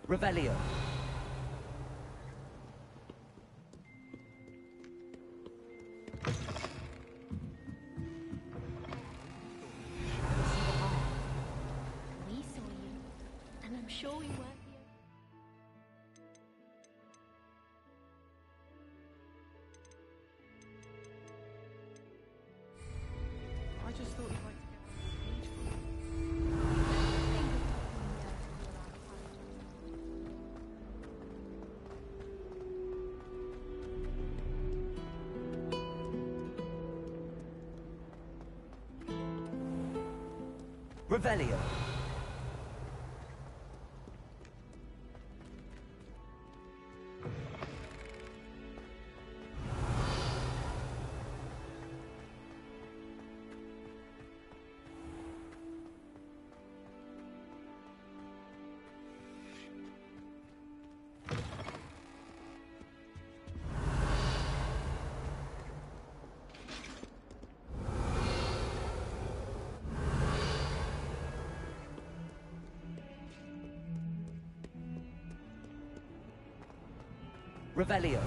Revelio. We saw you, and I'm sure we weren't the I just thought you'd like to get on the page for Revelio. Revelio.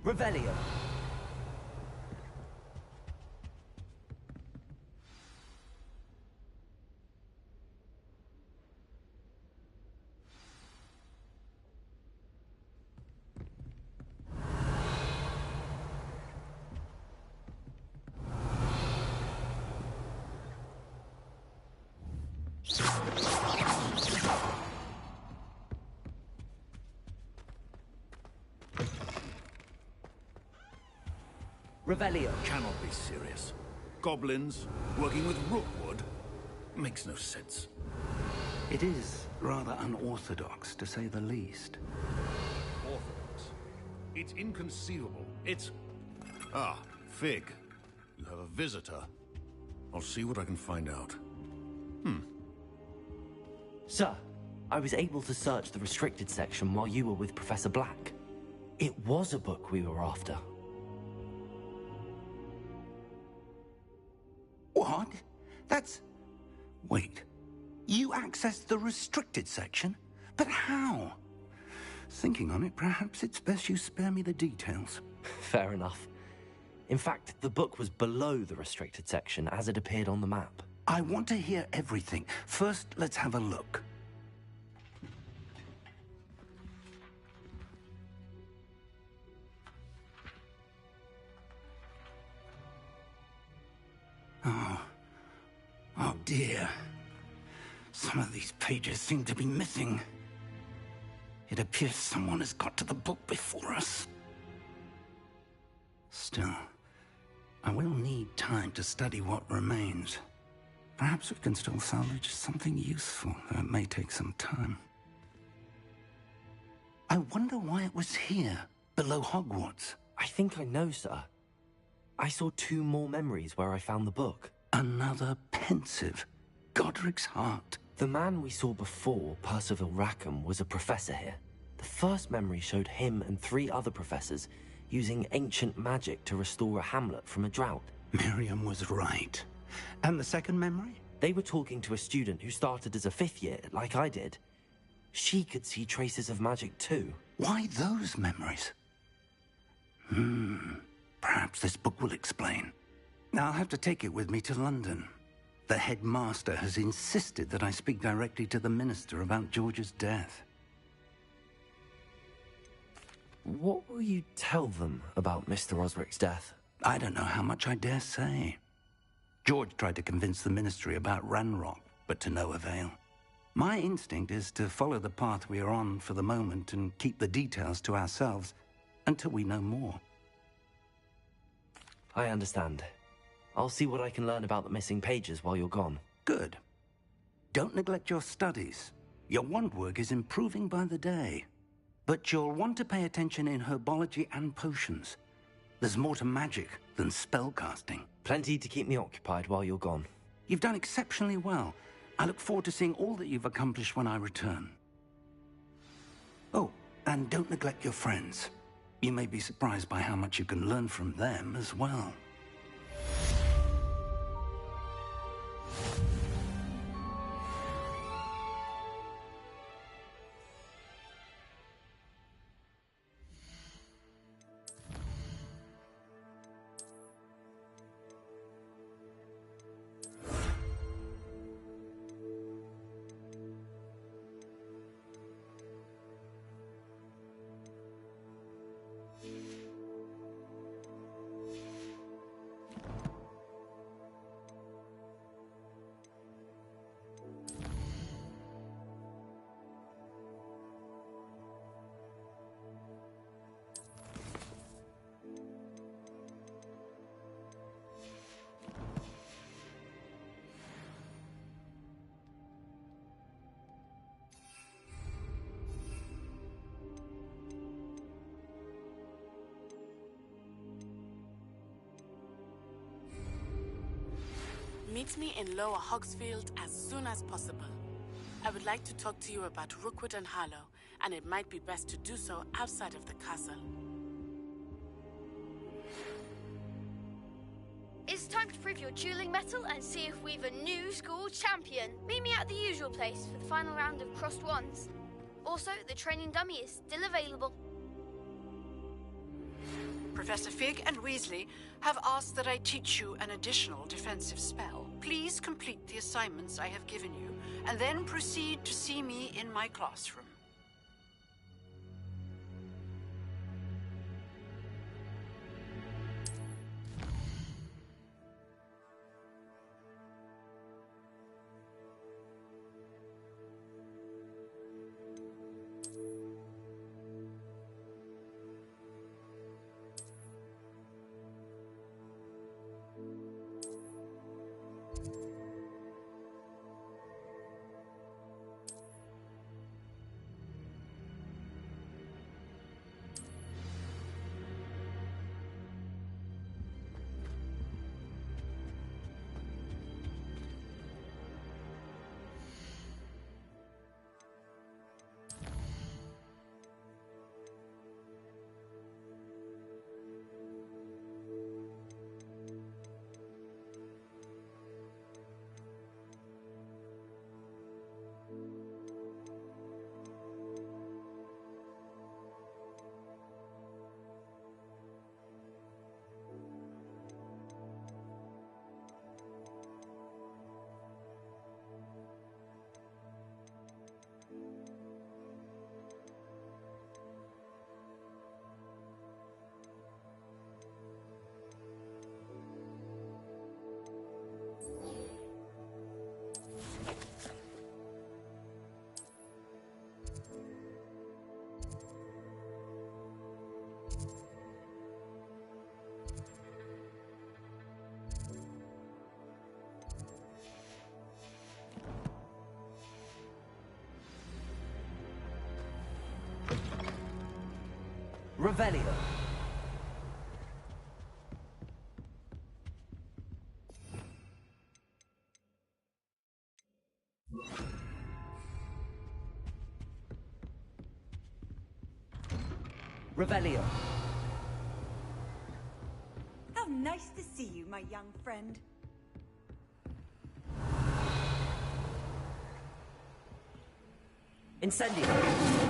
Revelio. Revelio. Cannot be serious. Goblins working with rookwood makes no sense. It is rather unorthodox, to say the least. Orthodox. It's inconceivable. It's... Ah, Fig. You have a visitor. I'll see what I can find out. Sir, I was able to search the restricted section while you were with Professor Black. It was a book we were after. What? That's... Wait. You accessed the restricted section? But how? Thinking on it, perhaps it's best you spare me the details. Fair enough. In fact, the book was below the restricted section as it appeared on the map. I want to hear everything. First, let's have a look. Oh dear. Some of these pages seem to be missing. It appears someone has got to the book before us. Still, I will need time to study what remains. Perhaps we can still salvage something useful, though it may take some time. I wonder why it was here, below Hogwarts. I think I know, sir. I saw 2 more memories where I found the book. Another pensive. Godric's heart. The man we saw before, Percival Rackham, was a professor here. The first memory showed him and 3 other professors using ancient magic to restore a hamlet from a drought. Miriam was right. And the second memory? They were talking to a student who started as a 5th year, like I did. She could see traces of magic too. Why those memories? Perhaps this book will explain. I'll have to take it with me to London. The headmaster has insisted that I speak directly to the minister about George's death. What will you tell them about Mr. Osric's death? I don't know how much I dare say. George tried to convince the ministry about Ranrock, but to no avail. My instinct is to follow the path we are on for the moment and keep the details to ourselves until we know more. I understand. I'll see what I can learn about the missing pages while you're gone. Good. Don't neglect your studies. Your wand work is improving by the day. But you'll want to pay attention in herbology and potions. There's more to magic than spellcasting. Plenty to keep me occupied while you're gone. You've done exceptionally well. I look forward to seeing all that you've accomplished when I return. Oh, and don't neglect your friends. You may be surprised by how much you can learn from them as well. Meet me in Lower Hogsfield as soon as possible. I would like to talk to you about Rookwood and Harlow, and it might be best to do so outside of the castle. It's time to prove your dueling mettle and see if we've a new school champion. Meet me at the usual place for the final round of crossed wands. Also, the training dummy is still available. Professor Fig and Weasley have asked that I teach you an additional defensive spell. Please complete the assignments I have given you, and then proceed to see me in my classroom. Revelio. Revelio. How nice to see you, my young friend. Incendio.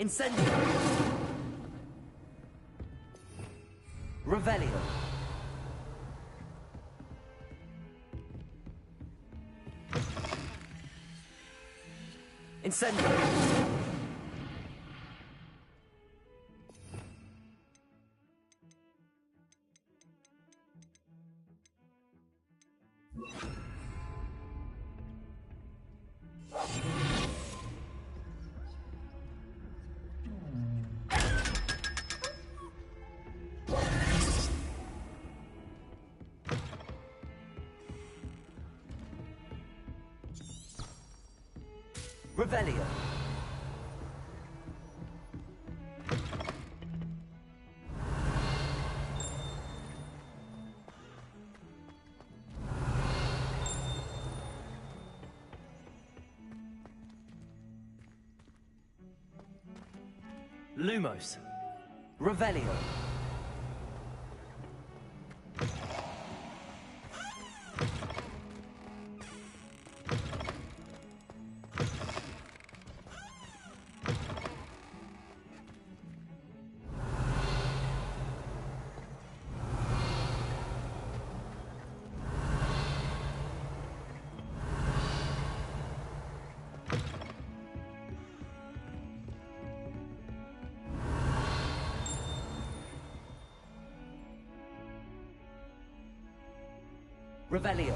Incendio. Revelio. Incendio. Revelio. Lumos. Revelio. Revelio.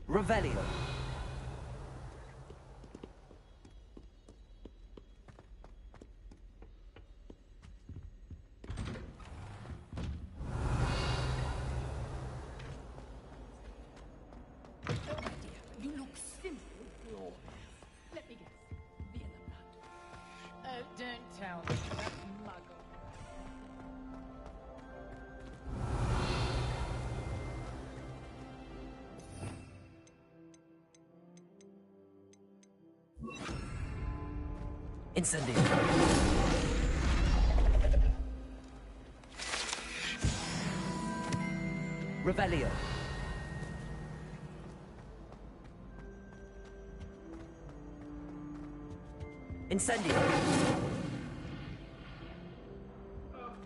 Revelio. You look simple. Let me guess. Be in the mud. Oh, don't tell me. That's muggle. Incendio. Revelio. Incendio.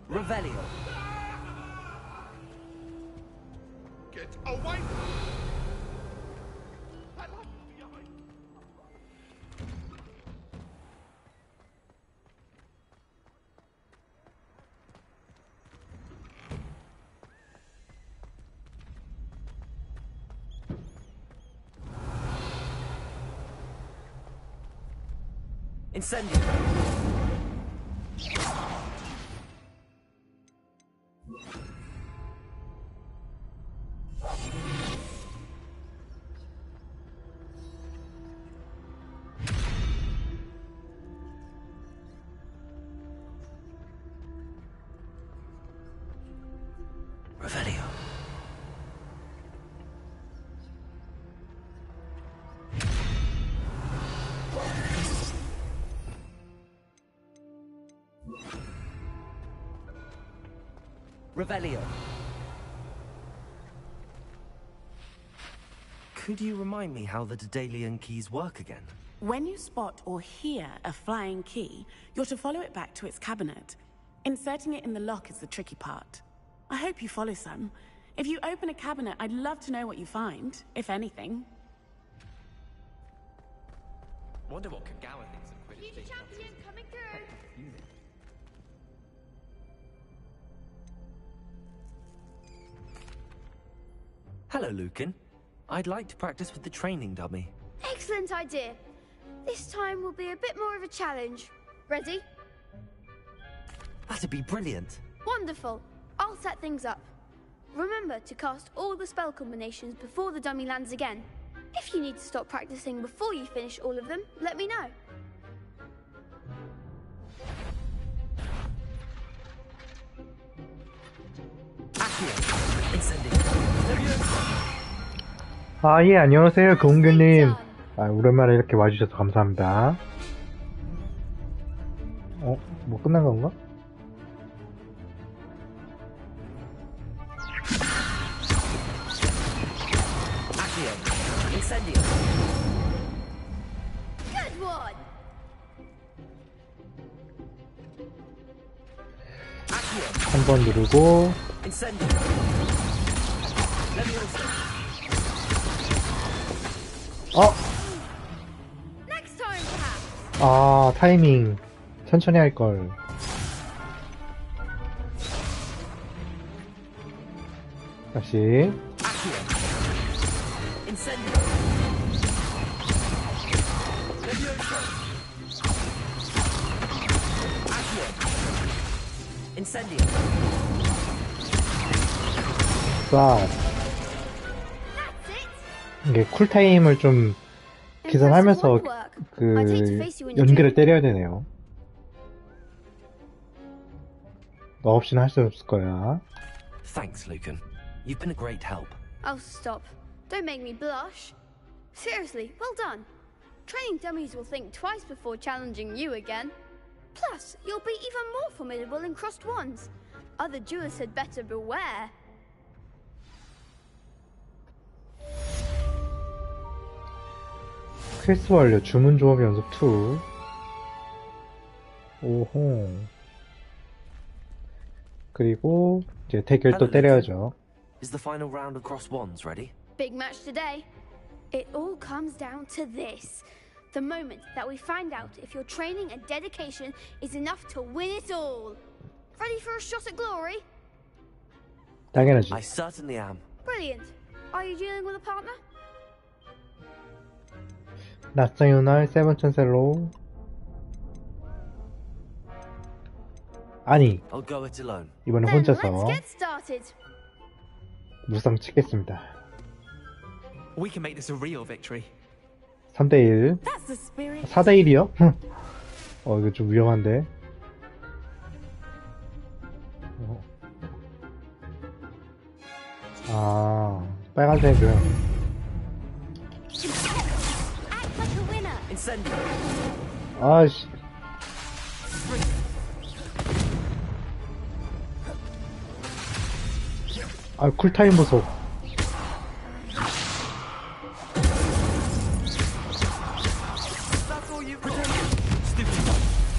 Revelio. Get away! I love behind. Incendio. Revelio. Revelio. Could you remind me how the Daedalian keys work again? When you spot or hear a flying key, you're to follow it back to its cabinet. Inserting it in the lock is the tricky part. I hope you follow some. If you open a cabinet, I'd love to know what you find, if anything. Wonder what Kagawa thinks of Quidditch. Future champion coming through. Hello, Lucan. I'd like to practice with the training dummy. Excellent idea. This time will be a bit more of a challenge. Ready? That'd be brilliant. Wonderful. I'll set things up. Remember to cast all the spell combinations before the dummy lands again. If you need to stop practicing before you finish all of them, let me know. Accio. Incendio. 아, 예, 안녕하세요, 공규님. 아, 오랜만에 이렇게 와주셔서 감사합니다. 뭐 끝난 건가? Good one. 한 번 누르고 Next time, perhaps. 아, 타이밍 천천히 할걸. 다시 쏴. 이게 쿨타임을 좀 계산하면서 그 연계를 때려야 되네요. 너 없이는 할 수 없을 거야. Thanks, Lucan. You've been a great help. Oh, stop. Don't make me blush. Seriously, well done. Training dummies will think twice before challenging you again. Plus, you'll be even more formidable in crossed wands. Other duelists had better beware. 퀘스트 완료. 주문 조합 연습 2. 오호. 그리고 이제 대결 또 때려야죠. Is the final round of cross wands ready? Big match today. It all comes down to this. The moment that we find out if your training and dedication is enough to win it all. Ready for a shot at glory? 당연하지. I certainly am. Brilliant. Are you dealing with a partner? 낯선 날 세븐천셀로. 아니, I'll go it alone. 이번에 Then 혼자서 let's get started. 무쌍 치겠습니다. We can make this a real victory. 3대1. That's the spirit. 4대1이요? 이거 좀 위험한데. 아, 빨간색은. Act like a winner. 아씨. 아, 쿨타임 보소.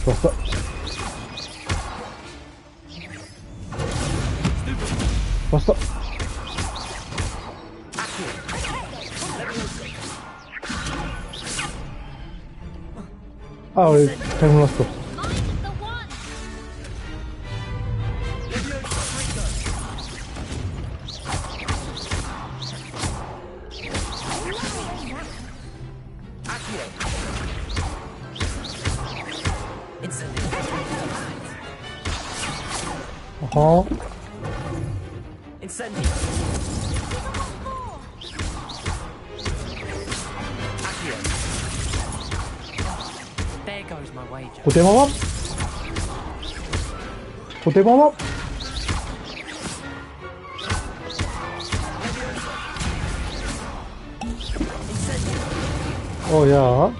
좋았어. 좋았어. 아, 왜 잘못 눌렀어. 어허. There goes my wager. 고대마법? 고대마법? 야.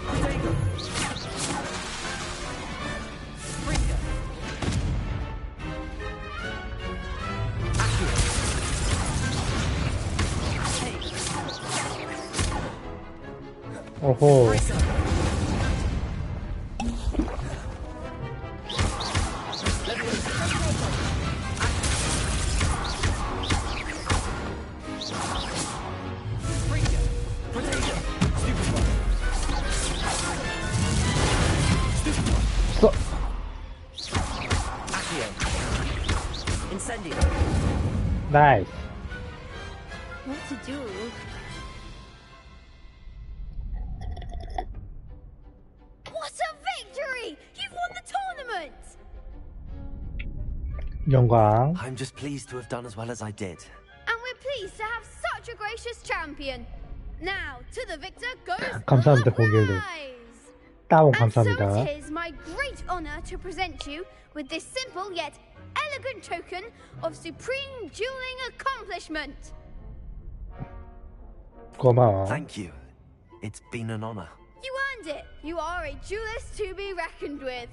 어허. 나이스. What to do? What a victory! You've won the tournament! 영광. I'm just pleased to have done as well as I did. And we're pleased to have such a gracious champion. Now, to the victor goes 감사합니다, the 공길들. prize. 따봉 And so 감사합니다. it is my great honor to present you with this simple yet elegant token of supreme dueling accomplishment. 고마워. Thank you. It's been an honor. You earned it! You are a duelist to be reckoned with.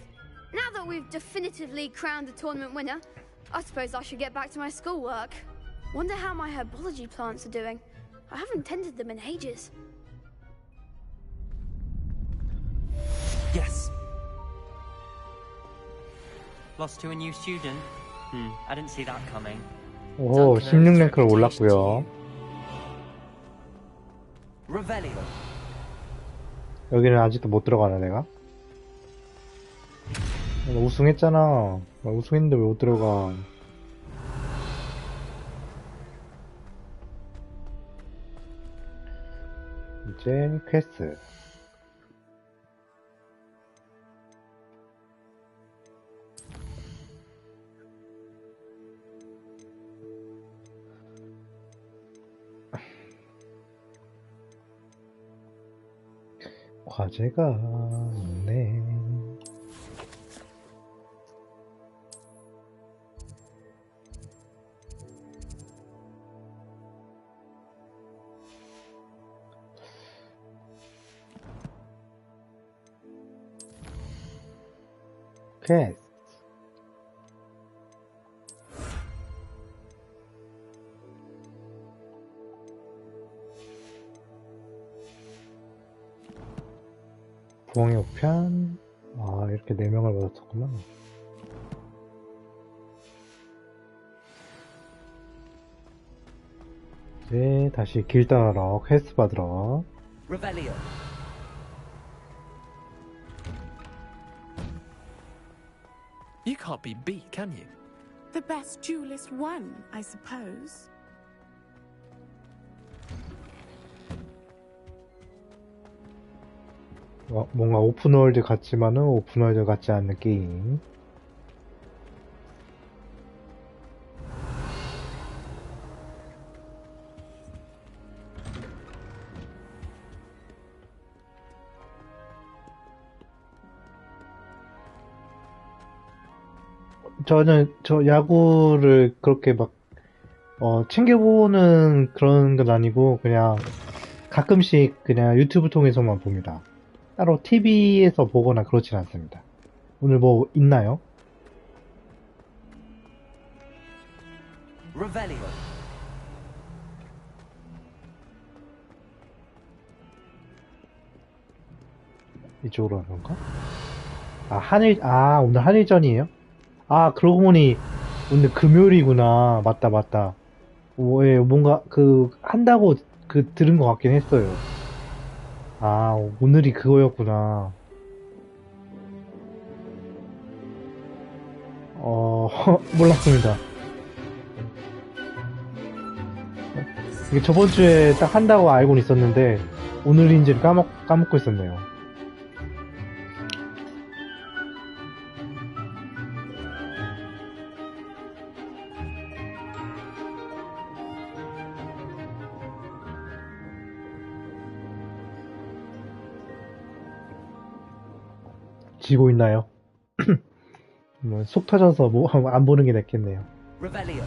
Now that we've definitively crowned the tournament winner, I suppose I should get back to my schoolwork. Wonder how my herbology plants are doing. I haven't tended them in ages. Yes. Lost to a new student? I didn't see that coming. 오, 16랭크로 올랐고요. Revelio. 여기는 아직도 못 들어가나 내가? 나 우승했잖아. 나 우승했는데 왜 못 들어가? 이제 퀘스트. 과제가 있네. 퀘스트. 부엉이 우편. 아, 이렇게 4명을 받았었구나. 이제 다시 길 따라러 퀘스트 받으러. Revelio. You can't be beat, can you? The best duelist won, I suppose. 뭔가 오픈월드 같지만은 오픈월드 같지 않는 게임. 저는 야구를 그렇게 막 챙겨보는 그런 건 아니고 그냥 가끔씩 그냥 유튜브 통해서만 봅니다. 따로 TV에서 보거나 그렇진 않습니다. 오늘 뭐 있나요? Revelio. 이쪽으로 하는 건가? 오늘 한일전이에요? 아, 그러고 보니 오늘 금요일이구나. 맞다. 예, 뭔가 한다고 들은 것 같긴 했어요. 아, 오늘이 그거였구나. 몰랐습니다. 이게 저번 주에 딱 한다고 알고는 있었는데, 오늘인지를 까먹고 있었네요. 지고 있나요? 속 터져서 안 보는 게 낫겠네요. Revelio.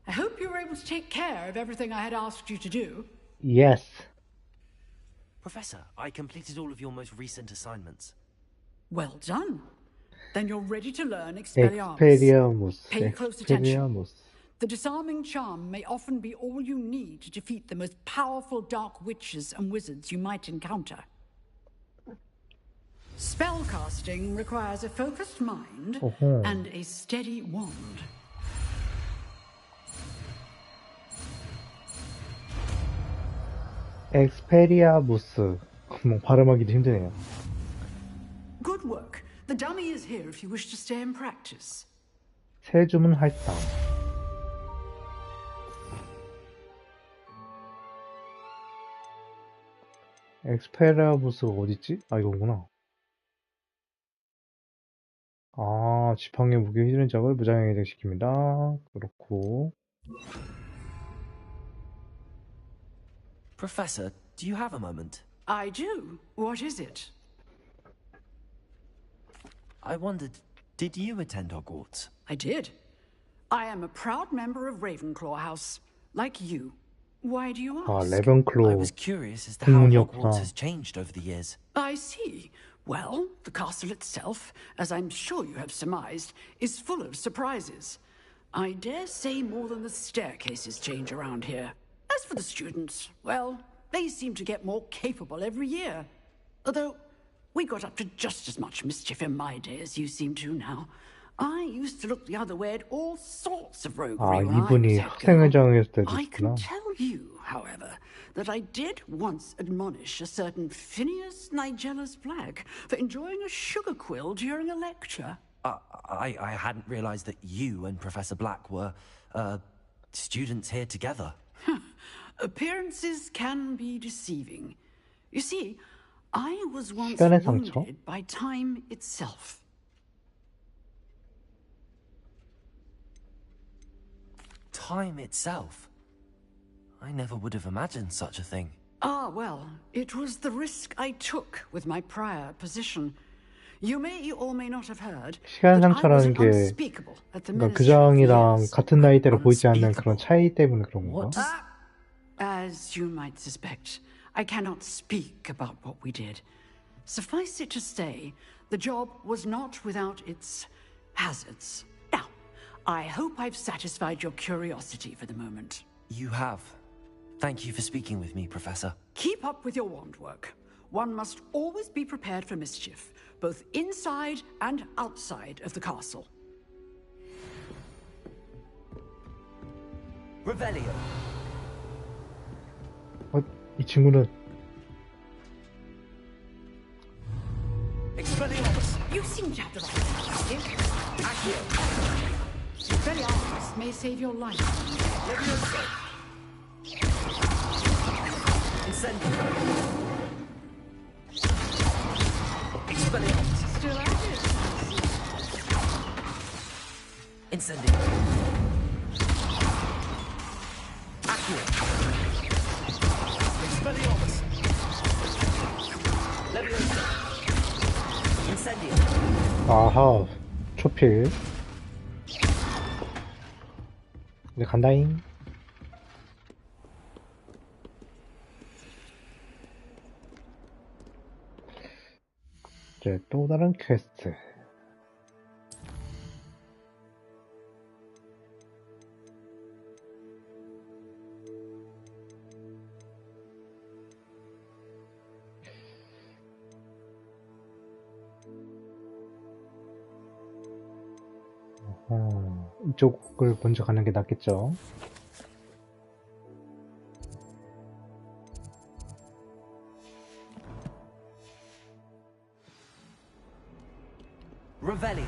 I hope you were able to take care of everything I had asked you to do. Yes. Professor, I completed all of your most recent assignments. Well done. Then you're ready to learn Expelliarmus. Expelliarmus. Pay close attention. The disarming charm may often be all you need to defeat the most powerful dark witches and wizards you might encounter. Spellcasting requires a focused mind and a steady wand. 엑스페리아무스. 발음하기도 힘드네요. Good work. The dummy is here if you wish to stay and practice. 새 주문 활성. 엑스페리아무스가 어딨지? 아, 이거구나. 아, 지팡이 무기 휘두른 적을 무장하게 시킵니다. 그렇고. Professor, do you have a moment? I do. What is it? I wondered, did you attend Hogwarts? I did. I am a proud member of Ravenclaw House, like you. Why do you 아, ask? 레븐클로우 I was curious as to how 국문이었구나. Hogwarts has changed over the years. I see. Well, the castle itself, as I'm sure you have surmised, is full of surprises. I dare say more than the staircases change around here. As for the students, well, they seem to get more capable every year. Although, we got up to just as much mischief in my day as you seem to now. I used to look the other way at all sorts of roguery when I was 이분이 head girl. 학생회장이었을 때도 I can 있구나. tell you, however, that I did once admonish a certain Phineas Nigella's Black for enjoying a sugar quill during a lecture. I hadn't realized that you and Professor Black were, students here together. Appearances can be deceiving. You see, I was once 시간의 상처? wounded by time itself. Time itself? I never would have imagined such a thing. Ah, well, it was the risk I took with my prior position. You may or may not have heard 시간 that I was 상처라는 게 unspeakable at the 그러니까 Ministry of 교장이랑 Years. 같은 나이대로 보이지 않는 그런 차이 때문에 그런 건가? As you might suspect, I cannot speak about what we did. Suffice it to say, the job was not without its hazards. Now, I hope I've satisfied your curiosity for the moment. You have. Thank you for speaking with me, Professor. Keep up with your wand work. One must always be prepared for mischief, both inside and outside of the castle. Revelio. 이 친구는 Expelliarmus. You seem to have the right perspective. Accio. Expelliarmus may save your life. Levioso. Incendio. Expelliarmus. Still at it. Incendio. Accio. Expelliarmus. Levioso. Incendio. 아하 초필 이제 간다잉. 이제 또 다른 퀘스트. 이쪽을 먼저 가는 게 낫겠죠. Revelio.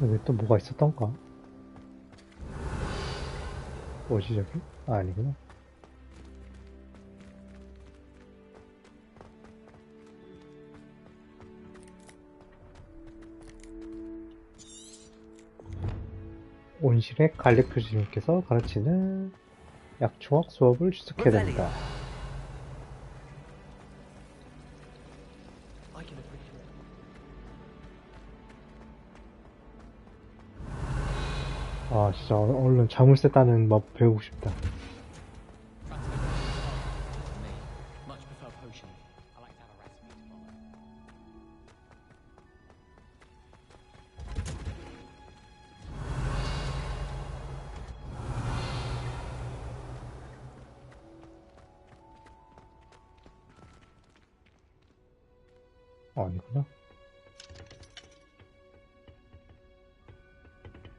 여기 또 뭐가 있었던가? 뭐지 저기? 아, 아니구나. 온실의 갈릭 교수님께서 가르치는 약초학 수업을 주석해야 됩니다. 아, 진짜 얼른 자물쇠 따는 법 배우고 싶다. 아니구나.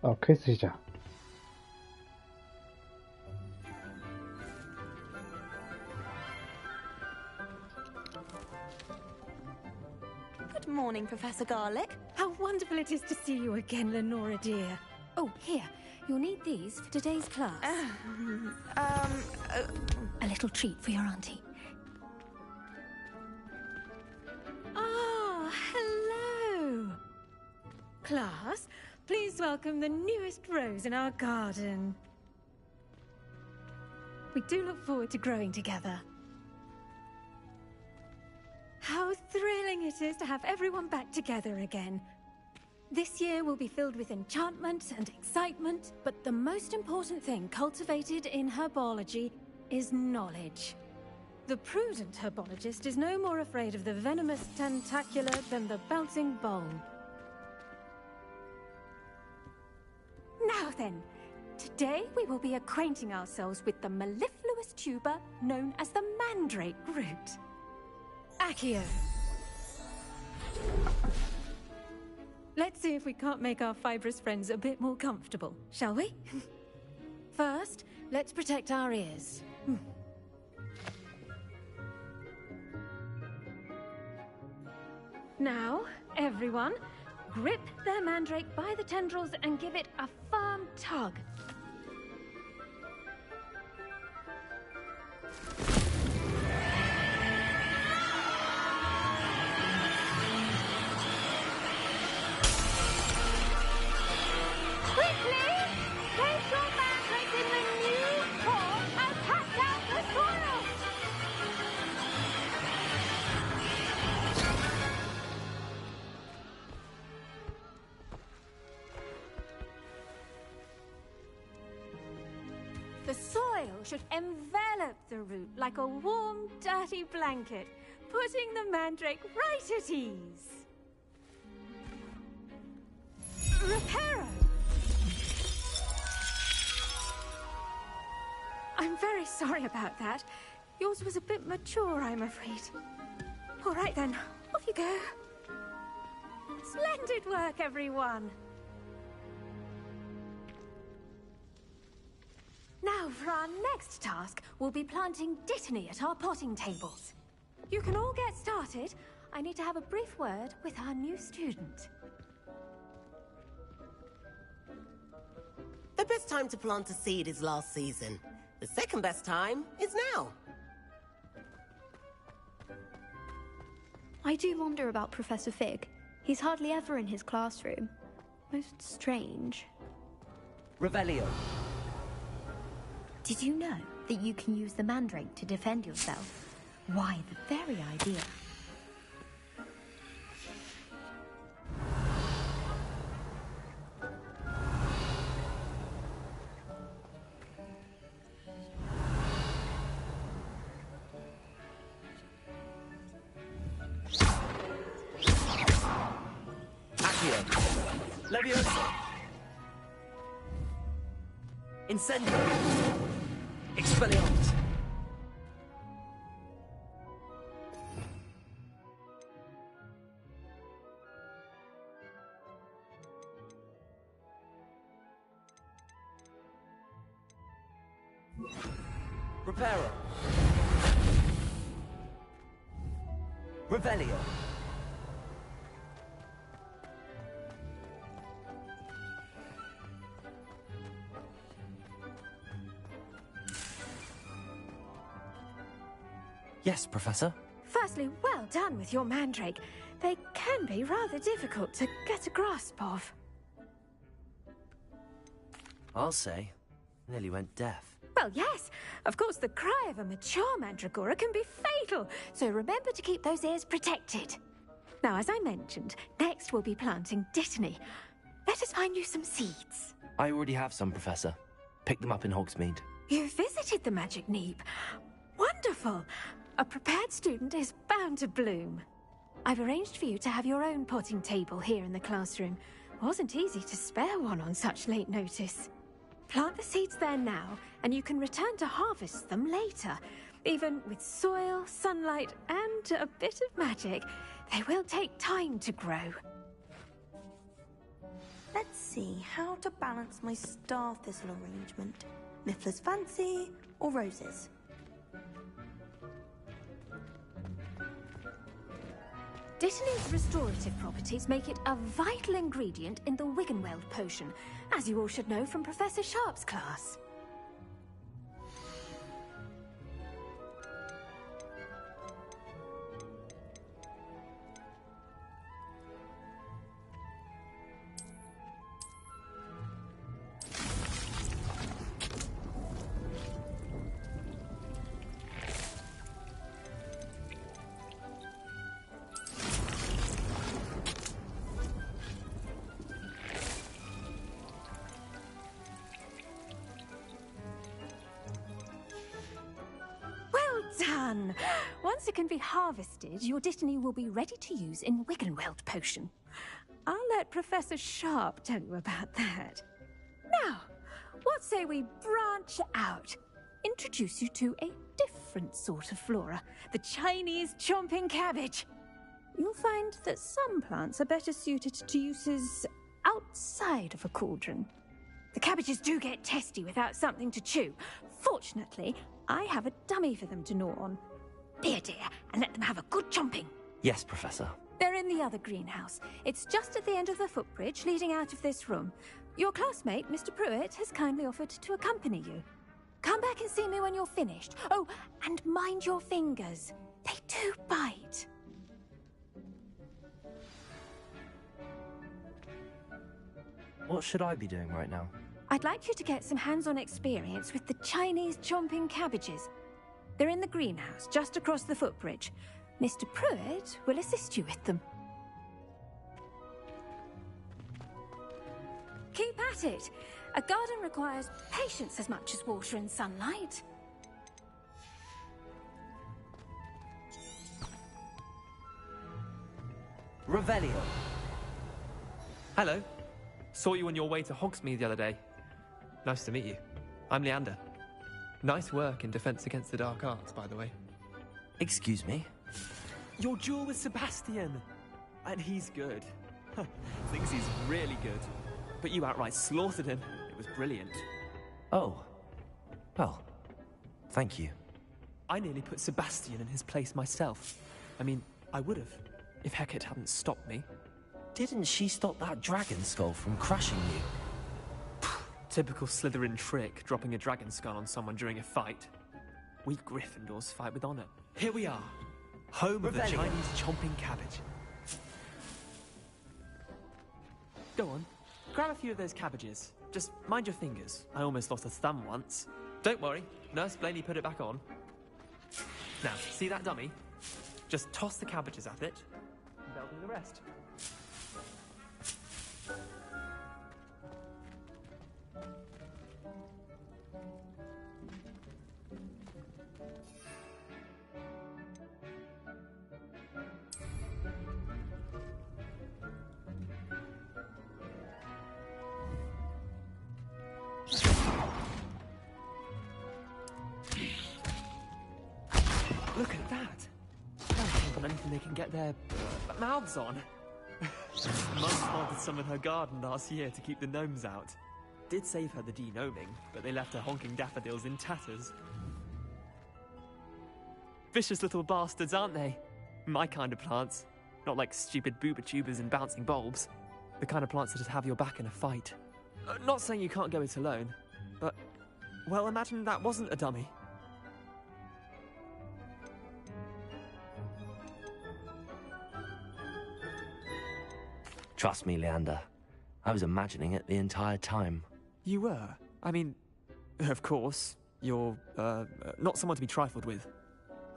아, 퀘스트 시작. Good morning, Professor Garlick. How wonderful it is to see you again, Lenora dear. Oh, here. You'll need these for today's class. A little little treat for your auntie. Ah, hello! Class, please welcome the newest rose in our garden. We do look forward to growing together. How thrilling it is to have everyone back together again. This year will be filled with enchantment and excitement, but the most important thing cultivated in herbology is knowledge. The prudent herbologist is no more afraid of the venomous tentacular than the bouncing bulb. Now then, today we will be acquainting ourselves with the mellifluous tuber known as the mandrake root. Accio. Let's see if we can't make our fibrous friends a bit more comfortable, shall we? First, let's protect our ears. Now, everyone, grip their mandrake by the tendrils and give it a firm tug. The soil should envelop the root like a warm, dirty blanket, putting the mandrake right at ease. Reparo! I'm very sorry about that. Yours was a bit mature, I'm afraid. All right then, off you go. Splendid work, everyone. Now, for our next task, we'll be planting dittany at our potting tables. You can all get started. I need to have a brief word with our new student. The best time to plant a seed is last season. The second best time is now. I do wonder about Professor Fig. He's hardly ever in his classroom. Most strange. Revelio. Did you know that you can use the mandrake to defend yourself? Why, the very idea. Accio. Leviosa. Incendio. Expelliarmus. Reparo. Revelio. Yes, Professor? Firstly, well done with your mandrake. They can be rather difficult to get a grasp of. I'll say. Nearly went deaf. Well, yes. Of course, the cry of a mature mandragora can be fatal, so remember to keep those ears protected. Now, as I mentioned, next we'll be planting dittany. Let us find you some seeds. I already have some, Professor. Picked them up in Hogsmeade. You visited the Magic Neep. Wonderful! A prepared student is bound to bloom. I've arranged for you to have your own potting table here in the classroom. Wasn't easy to spare one on such late notice. Plant the seeds there now, and you can return to harvest them later. Even with soil, sunlight, and a bit of magic, they will take time to grow. Let's see how to balance my star thistle arrangement. Miffler's fancy or roses? Dittany's restorative properties make it a vital ingredient in the Wiggenweld potion, as you all should know from Professor Sharp's class. done! Once it can be harvested, your Dittany will be ready to use in Wiggenweld potion. I'll let Professor Sharp tell you about that. Now, what say we branch out? Introduce you to a different sort of flora, the Chinese chomping cabbage. You'll find that some plants are better suited to uses outside of a cauldron. The cabbages do get testy without something to chew. Fortunately, I have a dummy for them to gnaw on. Be a dear and let them have a good chomping. Yes, Professor. They're in the other greenhouse. It's just at the end of the footbridge leading out of this room. Your classmate, Mr. Pruitt, has kindly offered to accompany you. Come back and see me when you're finished. Oh, and mind your fingers. They do bite. What should I be doing right now? I'd like you to get some hands-on experience with the Chinese chomping cabbages. They're in the greenhouse, just across the footbridge. Mr. Pruitt will assist you with them. Keep at it. A garden requires patience as much as water and sunlight. Revelio. Hello. Saw you on your way to Hogsmeade the other day. Nice to meet you. I'm Leander. Nice work in Defense Against the Dark Arts, by the way. Excuse me? Your duel with Sebastian! And he's good. Thinks he's really good. But you outright slaughtered him. It was brilliant. Oh. Well, thank you. I nearly put Sebastian in his place myself. I mean, I would have, if Hecate hadn't stopped me. Didn't she stop that dragon skull from crushing you? Typical Slytherin trick, dropping a dragon skull on someone during a fight. We Gryffindors fight with honor. Here we are, home of the Chinese chomping cabbage. Go on, grab a few of those cabbages. Just mind your fingers. I almost lost a thumb once. Don't worry, Nurse Blaney put it back on. Now, see that dummy? Just toss the cabbages at it, and they'll do the rest. Look at that! They'll jump on anything they can get their mouths on. Mum planted some in her garden last year to keep the gnomes out. Did save her the de-gnoming, but they left her honking daffodils in tatters. Vicious little bastards, aren't they? My kind of plants. Not like stupid booba tubers and bouncing bulbs. The kind of plants that just have your back in a fight. Not saying you can't go it alone, but... well, imagine that wasn't a dummy. Trust me, Leander. I was imagining it the entire time. You were? I mean, of course, you're, not someone to be trifled with.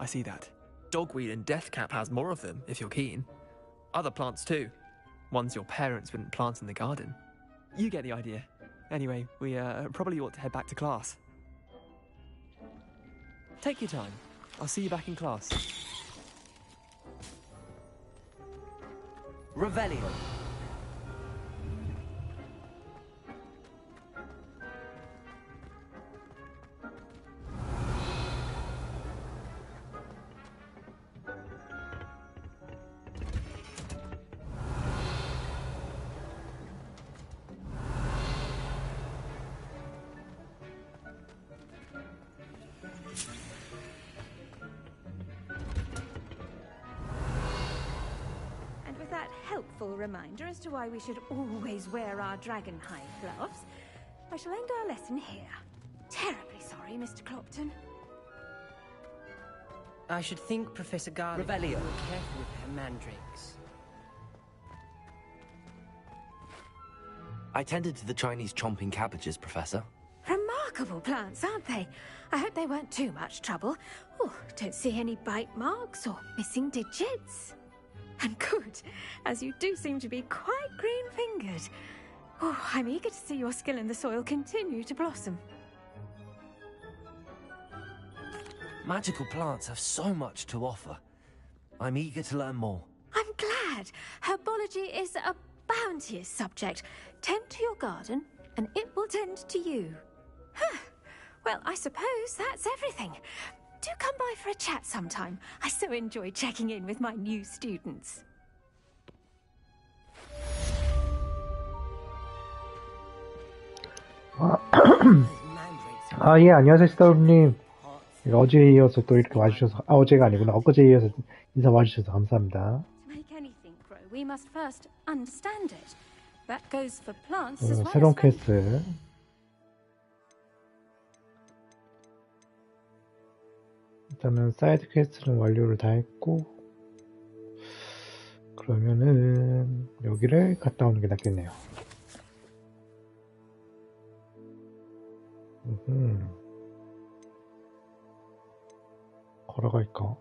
I see that. Dogweed and Deathcap has more of them, if you're keen. Other plants too. Ones your parents wouldn't plant in the garden. You get the idea. Anyway, we, probably ought to head back to class. Take your time. I'll see you back in class. Revelio. Reminder as to why we should always wear our dragonhide gloves, I shall end our lesson here. Terribly sorry, Mr. Clopton. I should think Professor Garlick Revelio. will be careful with her mandrakes. I tended to the Chinese chomping cabbages, Professor. Remarkable plants, aren't they? I hope they weren't too much trouble. Oh, don't see any bite marks or missing digits. And good, as you do seem to be quite green-fingered. Oh, I'm eager to see your skill in the soil continue to blossom. Magical plants have so much to offer. I'm eager to learn more. I'm glad. Herbology is a bounteous subject. Tend to your garden, and it will tend to you. Huh. Well, I suppose that's everything. Do come by for a chat sometime. I so enjoy checking in with my new students. 아, 예, 안녕하세요, 스타우님. 어제에 이어서 또 이렇게 와주셔서, 어제가 아니구나. 엊그제에 이어서 인사 와주셔서 감사합니다. To make anything grow, we must first understand it. That goes for plants as well 새로운 as for... 퀘스트. 일단은 사이드 퀘스트는 완료를 다 했고, 그러면은 여기를 갔다 오는 게 낫겠네요. 걸어갈까?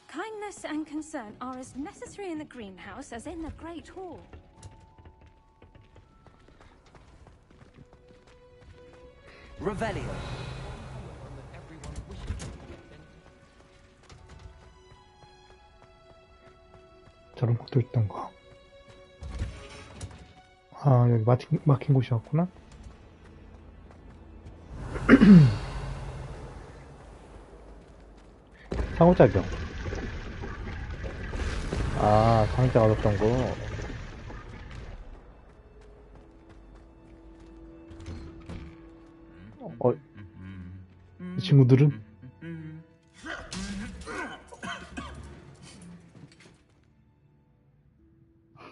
Kindness and concern are as necessary in the greenhouse as in the Great Hall. Revelio. 저런 것도 있던가. 아, 여기 막힌 곳이었구나. 상호작용. 아, 상자 얻었던 거. 이 친구들은?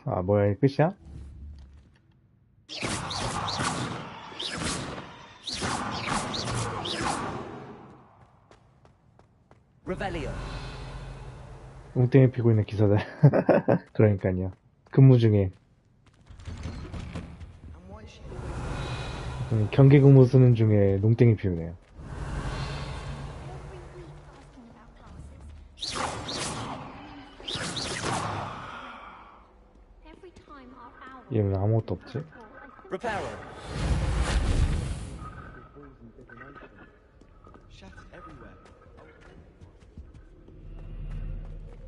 아, 뭐야, 이게 끝이야? Revelio. 웅땡이 피고 있는 기사들. 그러니까요. 근무 중에. 경기 근무 쓰는 중에 농땡이 피우네요. 얘는 아무것도 없지?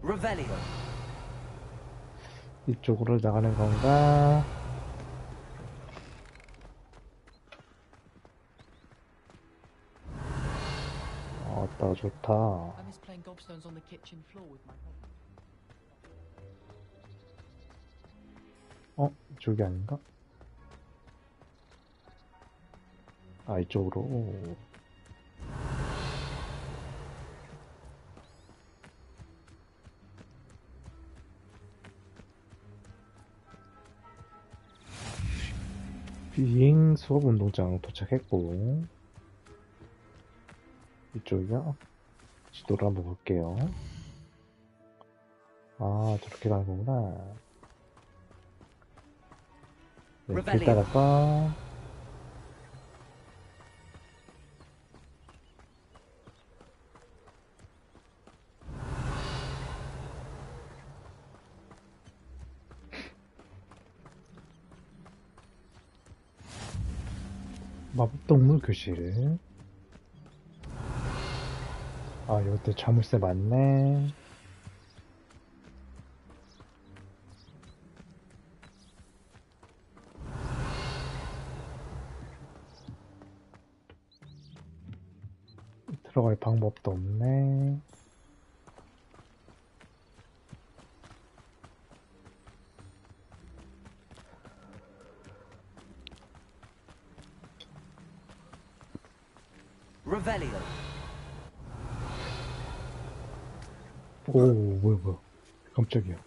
Revelio. 이쪽으로 나가는 건가? 좋다, 좋다. 이쪽이 아닌가? 아, 이쪽으로. 비행 수업 운동장 도착했고, 이쪽이요? 지도를 한번 볼게요. 아, 저렇게 가는 거구나. 네, 길 따라서. 마법동물 교실. 아, 이것도 자물쇠 맞네. 들어갈 방법도 없네. Revelio. 오, 뭐야. 깜짝이야.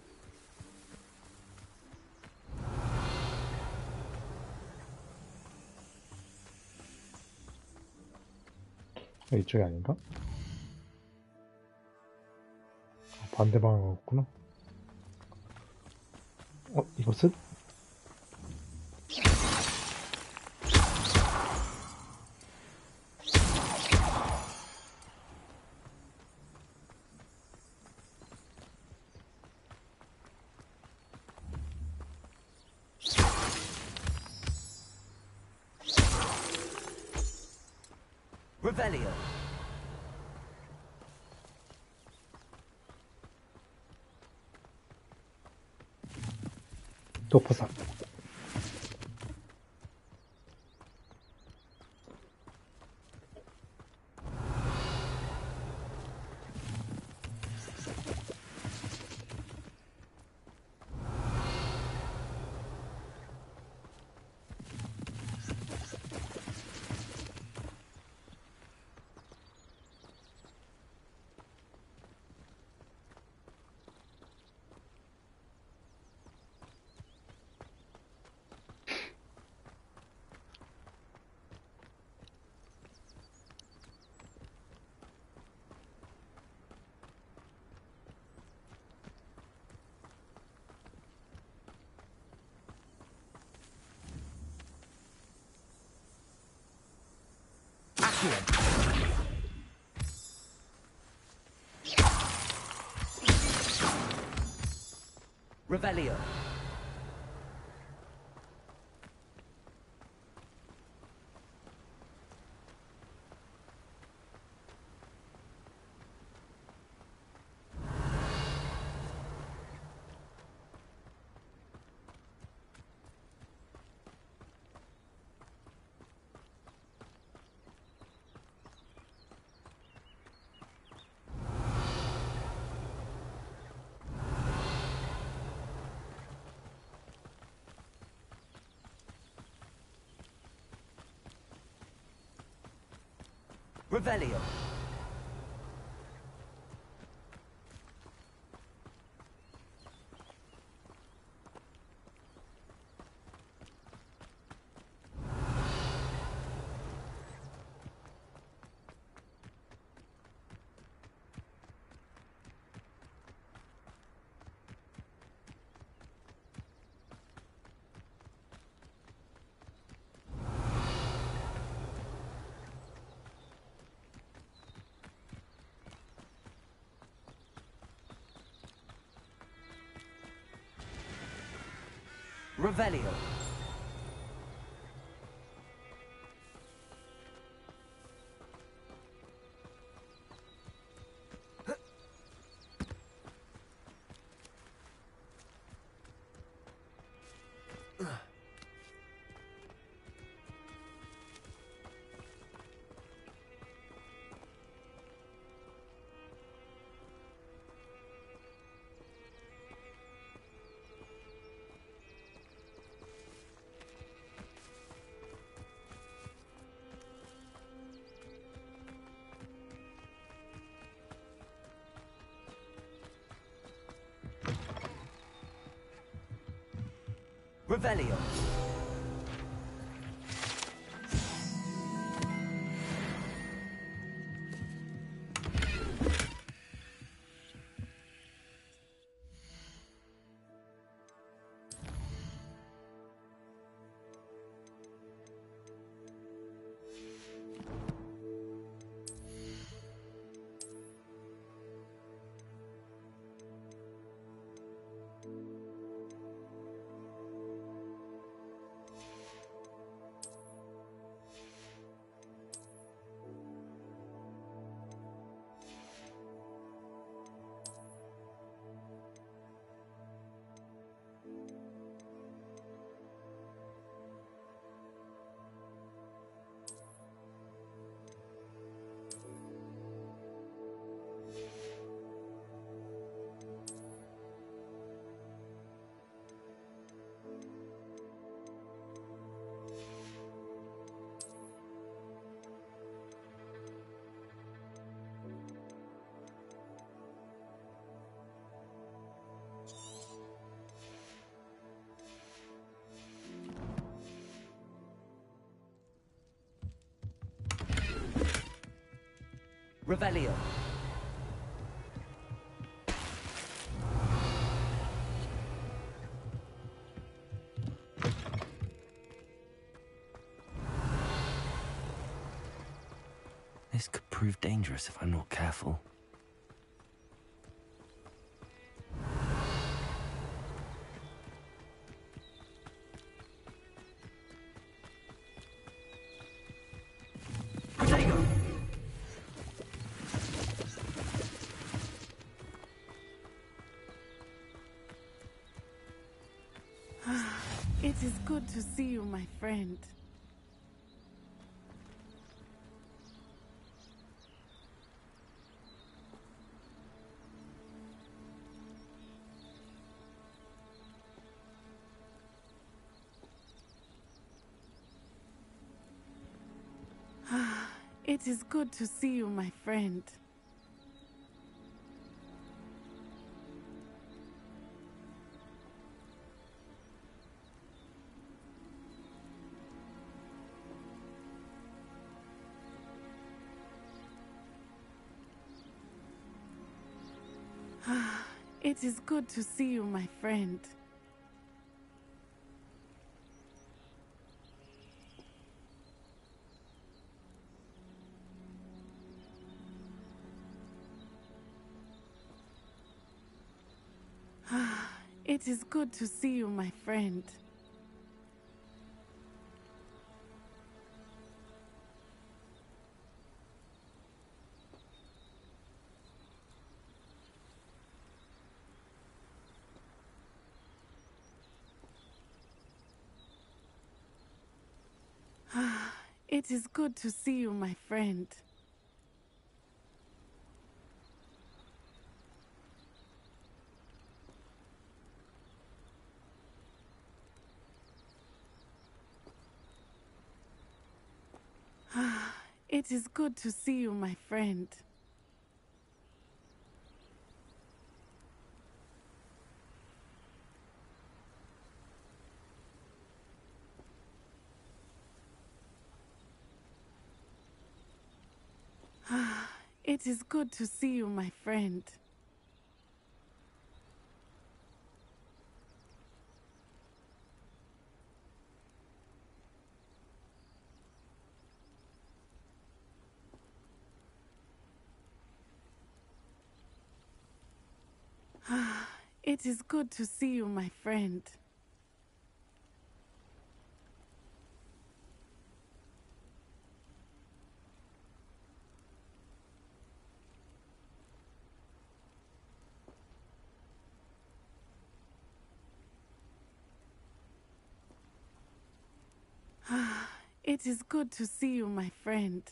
이쪽이 아닌가? 반대 방향 없구나. 이것은? Revelio. 또 포상. Revelio. Revelio. Revelio. Revelio. Revelio. This could prove dangerous if I'm not careful. Potato! It is good to see you, my friend. It is good to see you, my friend. It is good to see you, my friend. It is good to see you, my friend. It is good to see you, my friend. It is good to see you, my friend. It is good to see you, my friend. It is good to see you, my friend. It is good to see you, my friend.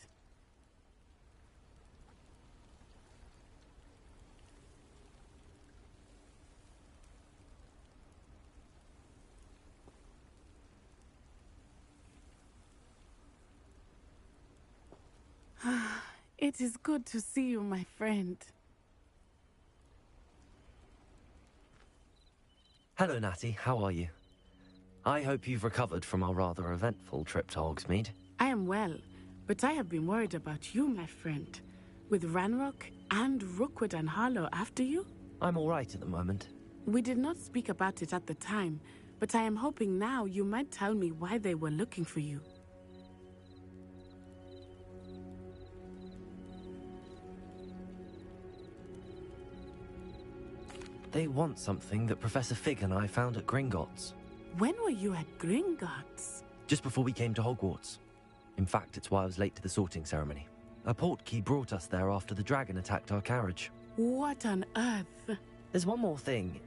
It is good to see you, my friend. Hello, Natty. How are you? I hope you've recovered from our rather eventful trip to Hogsmeade. I am well, but I have been worried about you, my friend. With Ranrock and Rookwood and Harlow after you? I'm all right at the moment. We did not speak about it at the time, but I am hoping now you might tell me why they were looking for you. They want something that Professor Fig and I found at Gringotts. When were you at Gringotts? Just before we came to Hogwarts. In fact, it's why I was late to the sorting ceremony. A portkey brought us there after the dragon attacked our carriage. What on earth? There's one more thing.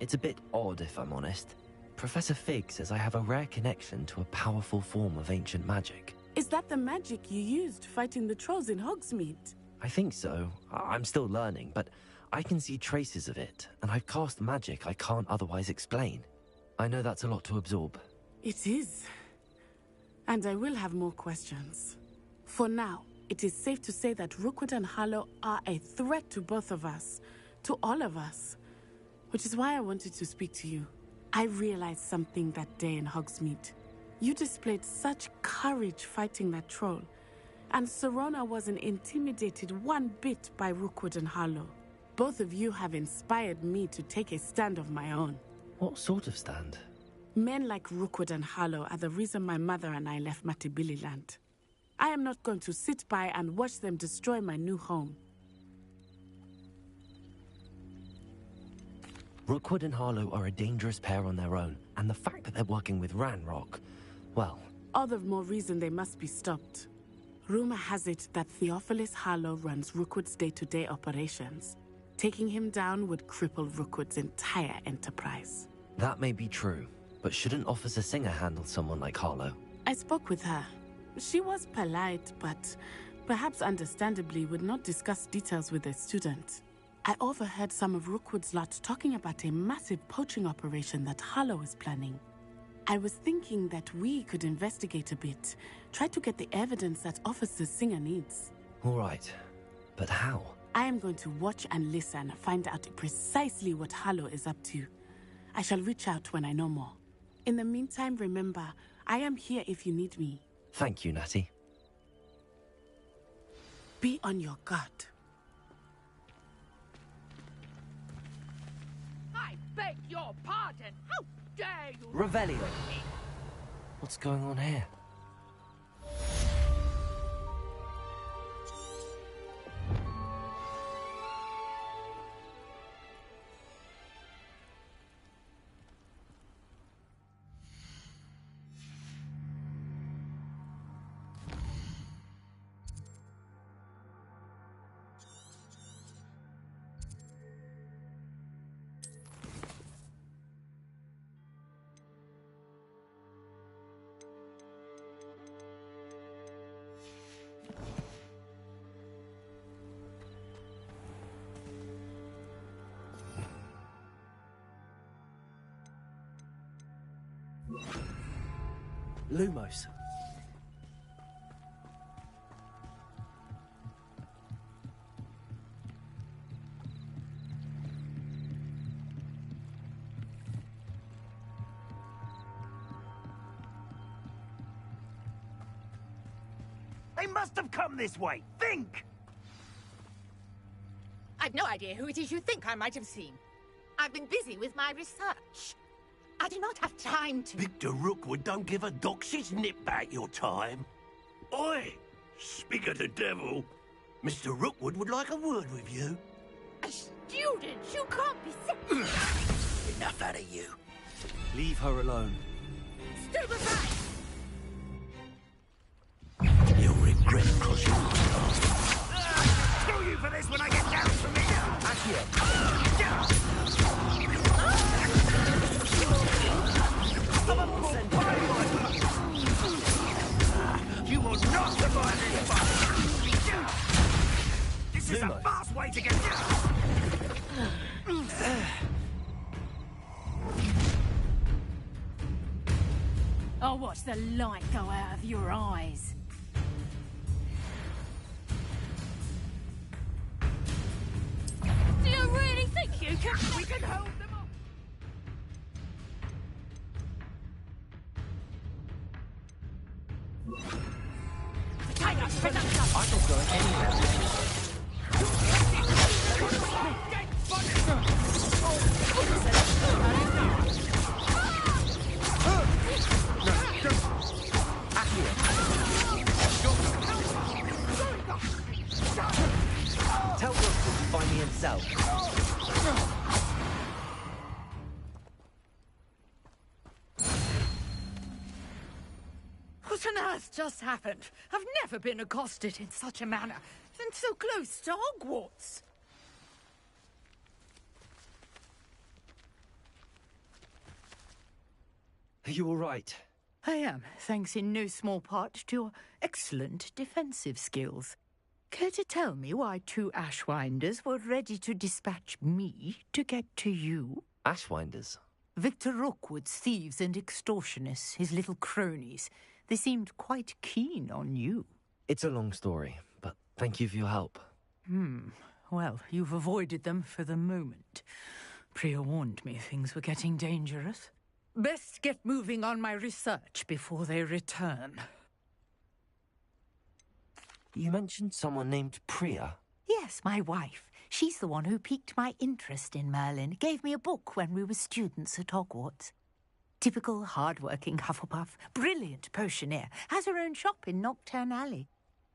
It's a bit odd, if I'm honest. Professor Fig says I have a rare connection to a powerful form of ancient magic. Is that the magic you used fighting the trolls in Hogsmeade? I think so. I'm still learning, but I can see traces of it, and I've cast magic I can't otherwise explain. I know that's a lot to absorb. It is. And I will have more questions. For now, it is safe to say that Rookwood and Harlow are a threat to both of us, to all of us. Which is why I wanted to speak to you. I realized something that day in Hogsmeade. You displayed such courage fighting that troll, and Serona wasn't intimidated one bit by Rookwood and Harlow. Both of you have inspired me to take a stand of my own. What sort of stand? Men like Rookwood and Harlow are the reason my mother and I left Matabeleland. I am not going to sit by and watch them destroy my new home. Rookwood and Harlow are a dangerous pair on their own, and the fact that they're working with Ranrock, well... All the more reason they must be stopped. Rumor has it that Theophilus Harlow runs Rookwood's day-to-day operations. Taking him down would cripple Rookwood's entire enterprise. That may be true, But shouldn't Officer Singer handle someone like Harlow? I spoke with her. She was polite, but perhaps understandably would not discuss details with a student. I overheard some of Rookwood's lot talking about a massive poaching operation that Harlow is planning. I was thinking that we could investigate a bit, try to get the evidence that Officer Singer needs. All right, but how? I am going to watch and listen, find out precisely what Harlow is up to. I shall reach out when I know more. In the meantime, remember, I am here if you need me. Thank you, Natty. Be on your guard. I beg your pardon. How dare you? Revelio. What's going on here? Lumos. They must have come this way. Think! I've no idea who it is you think I might have seen. I've been busy with my research. I do not have time to... Victor Rookwood don't give a doxy's nip back your time. Oi! Speak of the devil. Mr. Rookwood would like a word with you. A student? You can't be serious. Enough out of you. Leave her alone. Stupefy! You'll regret crossing my path. Kill you for this when I get down from here! You will not survive this fight! This is a fast way to get down! I'll watch the light go out of your eyes. Do you really think you can... We can hold them up? I'm not going anywhere. Tell Rookwood to find me himself. What on earth just happened? I've never been accosted in such a manner, and so close to Hogwarts. Are you all right? I am, thanks in no small part to your excellent defensive skills. Care to tell me why two Ashwinders were ready to dispatch me to get to you? Ashwinders? Victor Rookwood's thieves and extortionists, his little cronies. They seemed quite keen on you. It's a long story, but thank you for your help. Well, you've avoided them for the moment. Priya warned me things were getting dangerous. Best get moving on my research before they return. You mentioned someone named Priya? Yes, my wife. She's the one who piqued my interest in Merlin. Gave me a book when we were students at Hogwarts. Typical hard-working Hufflepuff, brilliant potioneer, has her own shop in Nocturne Alley.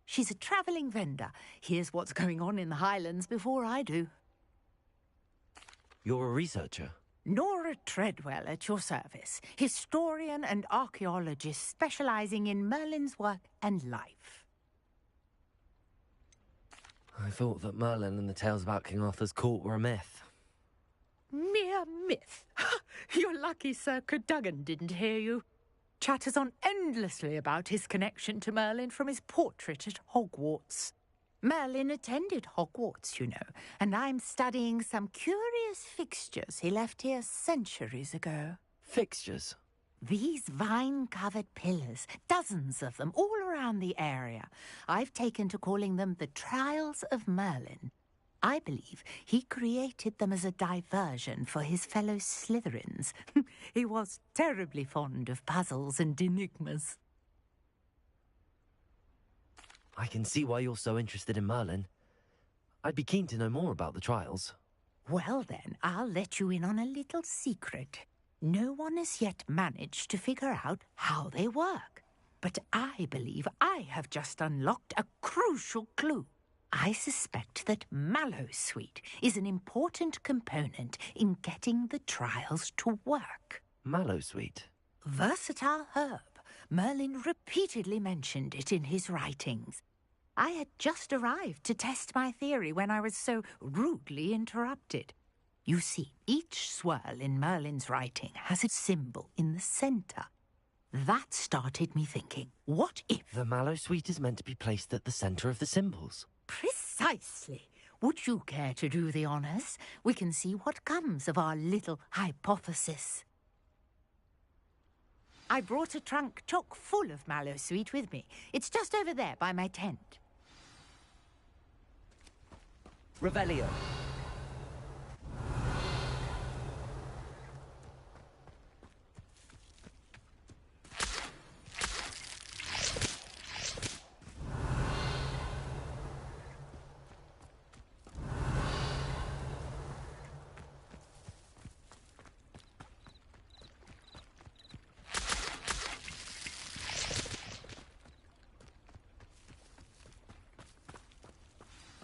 She's a travelling vendor. Hears what's going on in the Highlands before I do. You're a researcher? Nora Treadwell at your service. Historian and archaeologist specialising in Merlin's work and life. I thought that Merlin and the tales about King Arthur's court were a myth. mere myth. You're lucky Sir Cadogan didn't hear you. Chatters on endlessly about his connection to Merlin from his portrait at Hogwarts. Merlin attended Hogwarts, you know, and I'm studying some curious fixtures he left here centuries ago. Fixtures? These vine-covered pillars, dozens of them, all around the area. I've taken to calling them the Trials of Merlin. I believe he created them as a diversion for his fellow Slytherins. He was terribly fond of puzzles and enigmas. I can see why you're so interested in Merlin. I'd be keen to know more about the trials. Well then, I'll let you in on a little secret. No one has yet managed to figure out how they work. But I believe I have just unlocked a crucial clue. I suspect that Mallowsweet is an important component in getting the trials to work. Mallowsweet? Versatile herb. Merlin repeatedly mentioned it in his writings. I had just arrived to test my theory when I was so rudely interrupted. You see, each swirl in Merlin's writing has a symbol in the centre. That started me thinking, what if... The Mallowsweet is meant to be placed at the centre of the symbols. Precisely. Would you care to do the honours? We can see what comes of our little hypothesis. I brought a trunk chock full of Mallowsweet with me. It's just over there by my tent. Revelio.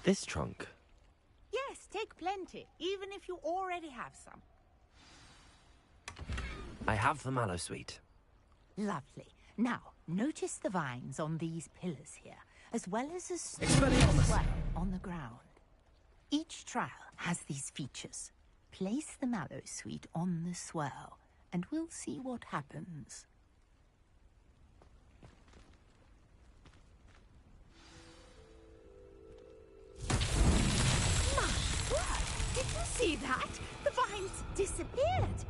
This trunk? Yes, take plenty, even if you already have some. I have the Mallowsweet. Lovely. Now, notice the vines on these pillars here, as well as a swell on the ground. Each trial has these features. Place the Mallowsweet on the swirl, and we'll see what happens. Did you see that? The vines disappeared.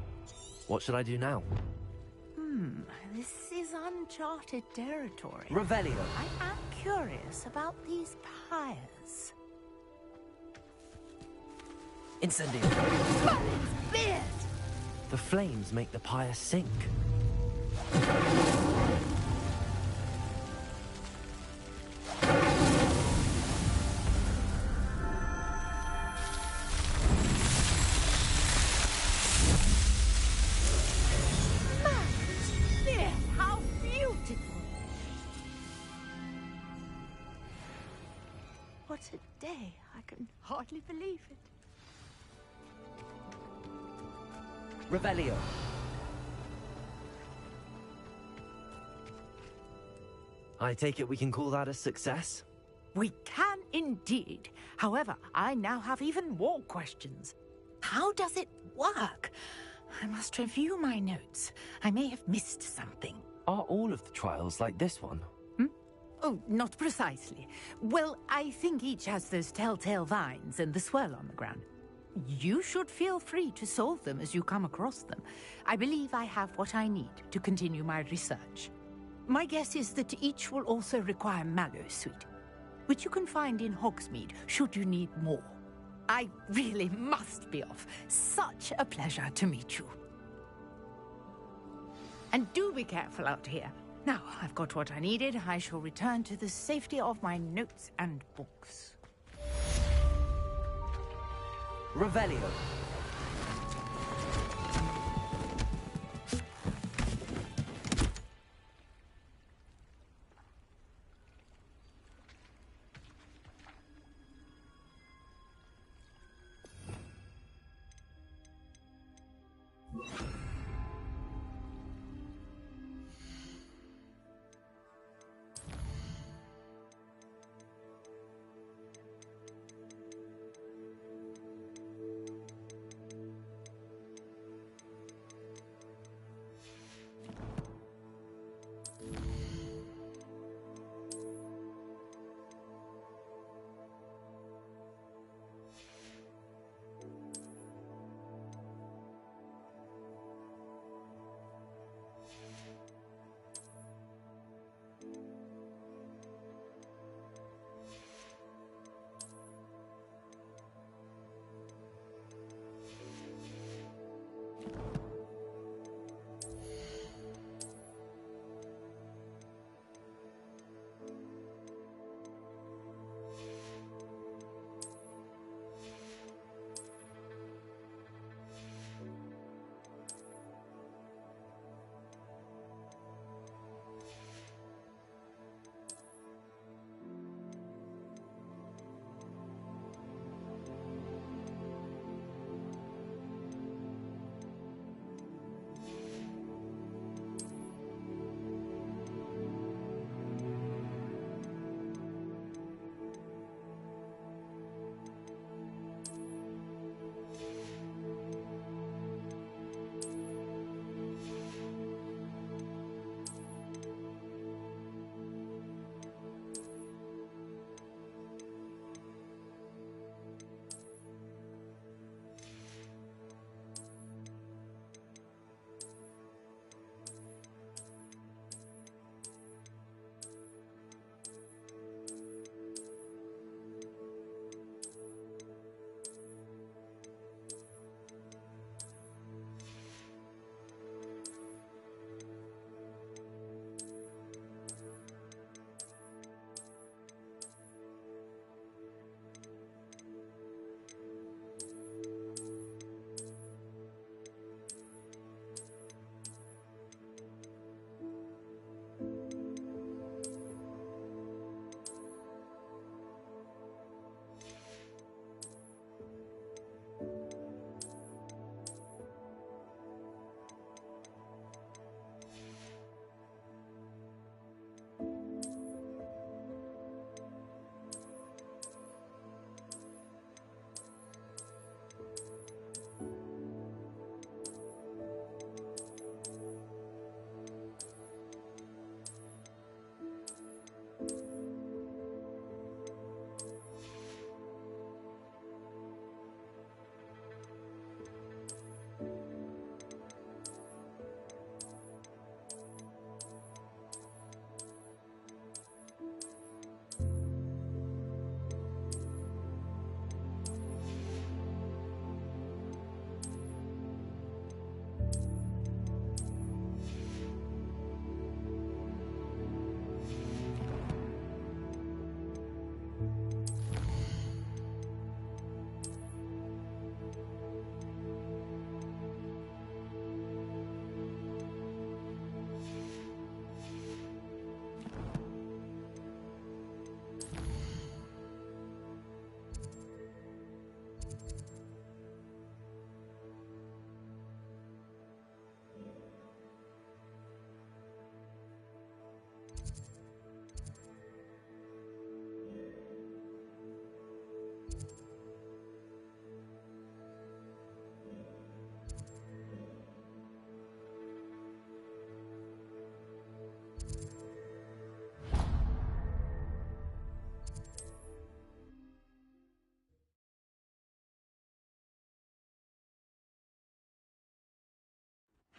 What should I do now? This is uncharted territory. Revelio. I am curious about these pyres. Incendio. Merlin's beard! The flames make the pyre sink. What a day. I can hardly believe it. Revelio. I take it we can call that a success? We can indeed. However, I now have even more questions. How does it work? I must review my notes. I may have missed something. Are all of the trials like this one? Oh, not precisely. Well, I think each has those telltale vines and the swirl on the ground. You should feel free to solve them as you come across them. I believe I have what I need to continue my research. My guess is that each will also require Mallowsweet, which you can find in Hogsmeade should you need more. I really must be off. Such a pleasure to meet you. And do be careful out here. Now, I've got what I needed. I shall return to the safety of my notes and books. Revelio.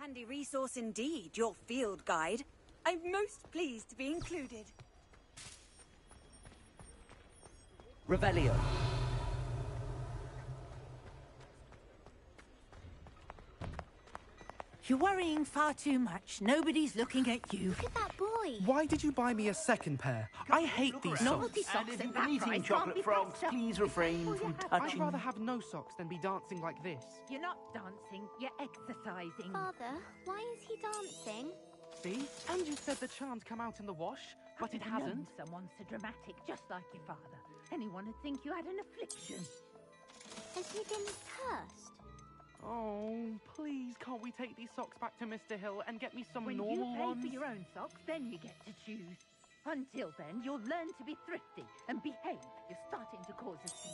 Handy resource indeed, your field guide. I'm most pleased to be included. Revelio. You're worrying far too much. Nobody's looking at you. Look at that boy. Why did you buy me a second pair? I hate these socks. Novelty socks at that price can't be frogs, please refrain from touching. I'd rather have no socks than be dancing like this. You're not dancing, you're exercising. Father, why is he dancing? See? And you said the charms come out in the wash, but it hasn't. Someone so dramatic, just like your father. Anyone would think you had an affliction. Has he been cursed? Oh, please, can't we take these socks back to Mr. Hill and get me some When normal you pay ones? for your own socks, then you get to choose. Until then, you'll learn to be thrifty and behave. You're starting to cause a scene.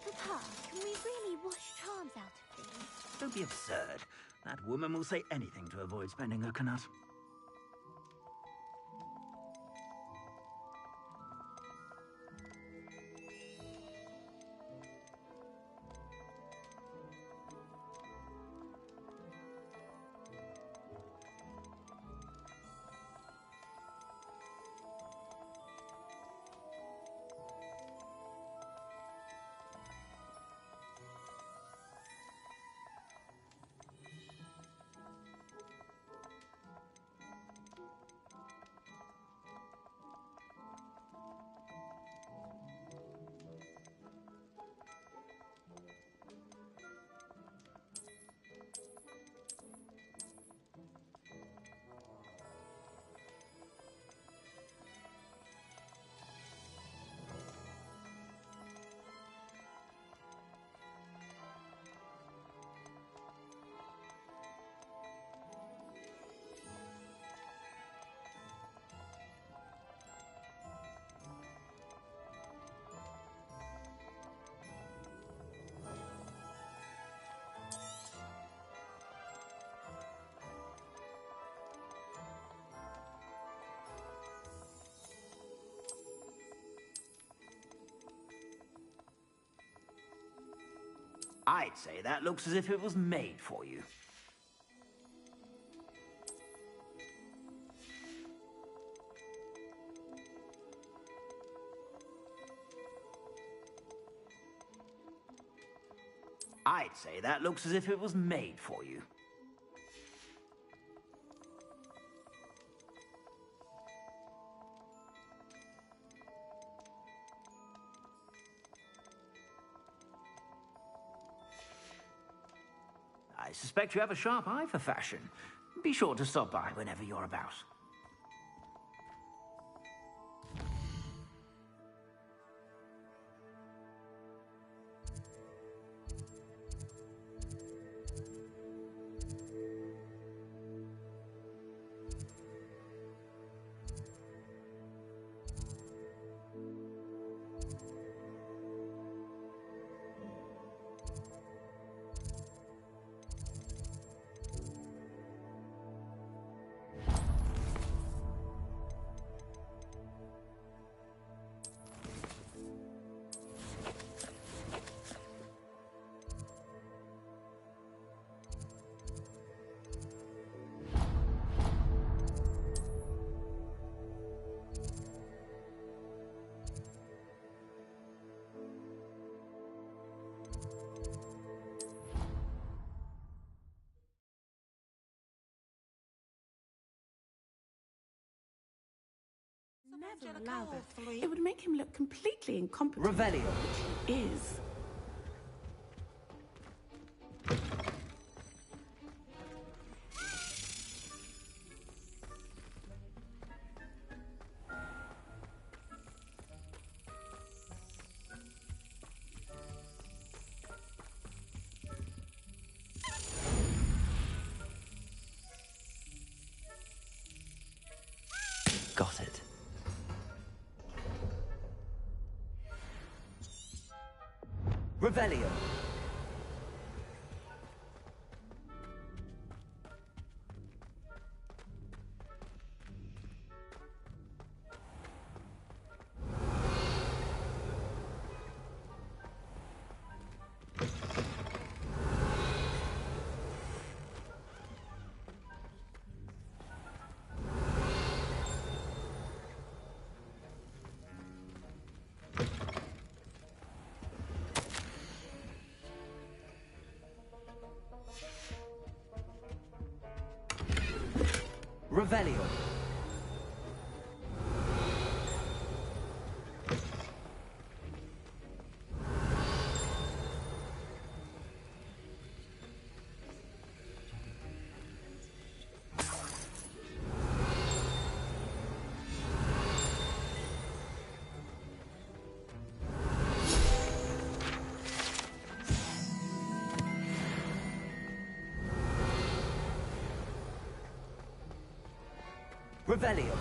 Papa, can we really wash charms out of these? Don't be absurd. That woman will say anything to avoid spending her canut. I'd say that looks as if it was made for you. I'd say that looks as if it was made for you. I suspect you have a sharp eye for fashion. Be sure to stop by whenever you're about. Never allow that. It would make him look completely incompetent. Revelio. Which he is. Got it. Revelio. Revelio. Revelio.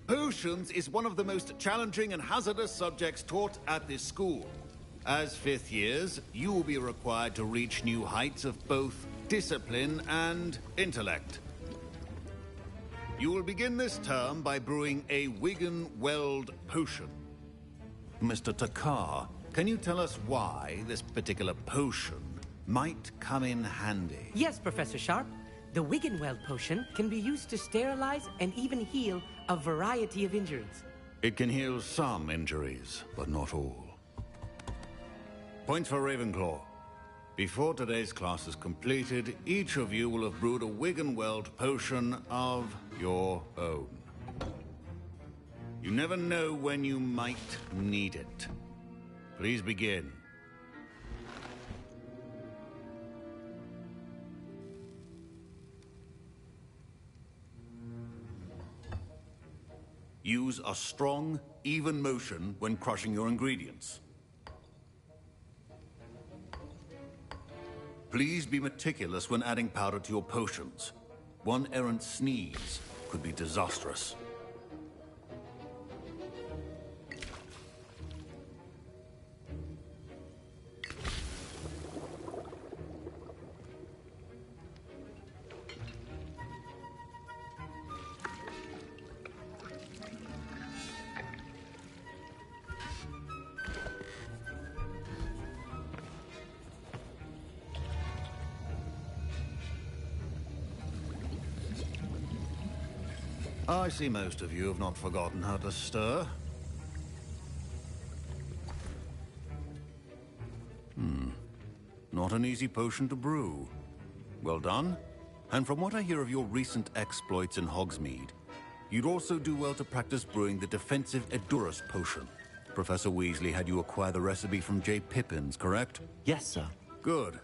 Potions is one of the most challenging and hazardous subjects taught at this school. As fifth years, you will be required to reach new heights of both discipline and intellect. You will begin this term by brewing a Wigan-Weld potion. Mr. Takar, can you tell us why this particular potion might come in handy? Yes, Professor Sharp. The Wigan-Weld potion can be used to sterilize and even heal a variety of injuries. It can heal some injuries, but not all. Points for Ravenclaw. Before today's class is completed, each of you will have brewed a Wigan-Weld potion of your own. You never know when you might need it. Please begin. Use a strong, even motion when crushing your ingredients. Please be meticulous when adding powder to your potions. One errant sneeze could be disastrous. I see most of you have not forgotten how to stir. Not an easy potion to brew. Well done. And from what I hear of your recent exploits in Hogsmeade, you'd also do well to practice brewing the defensive Edurus potion. Professor Weasley had you acquire the recipe from J. Pippins, correct? Yes, sir. Good.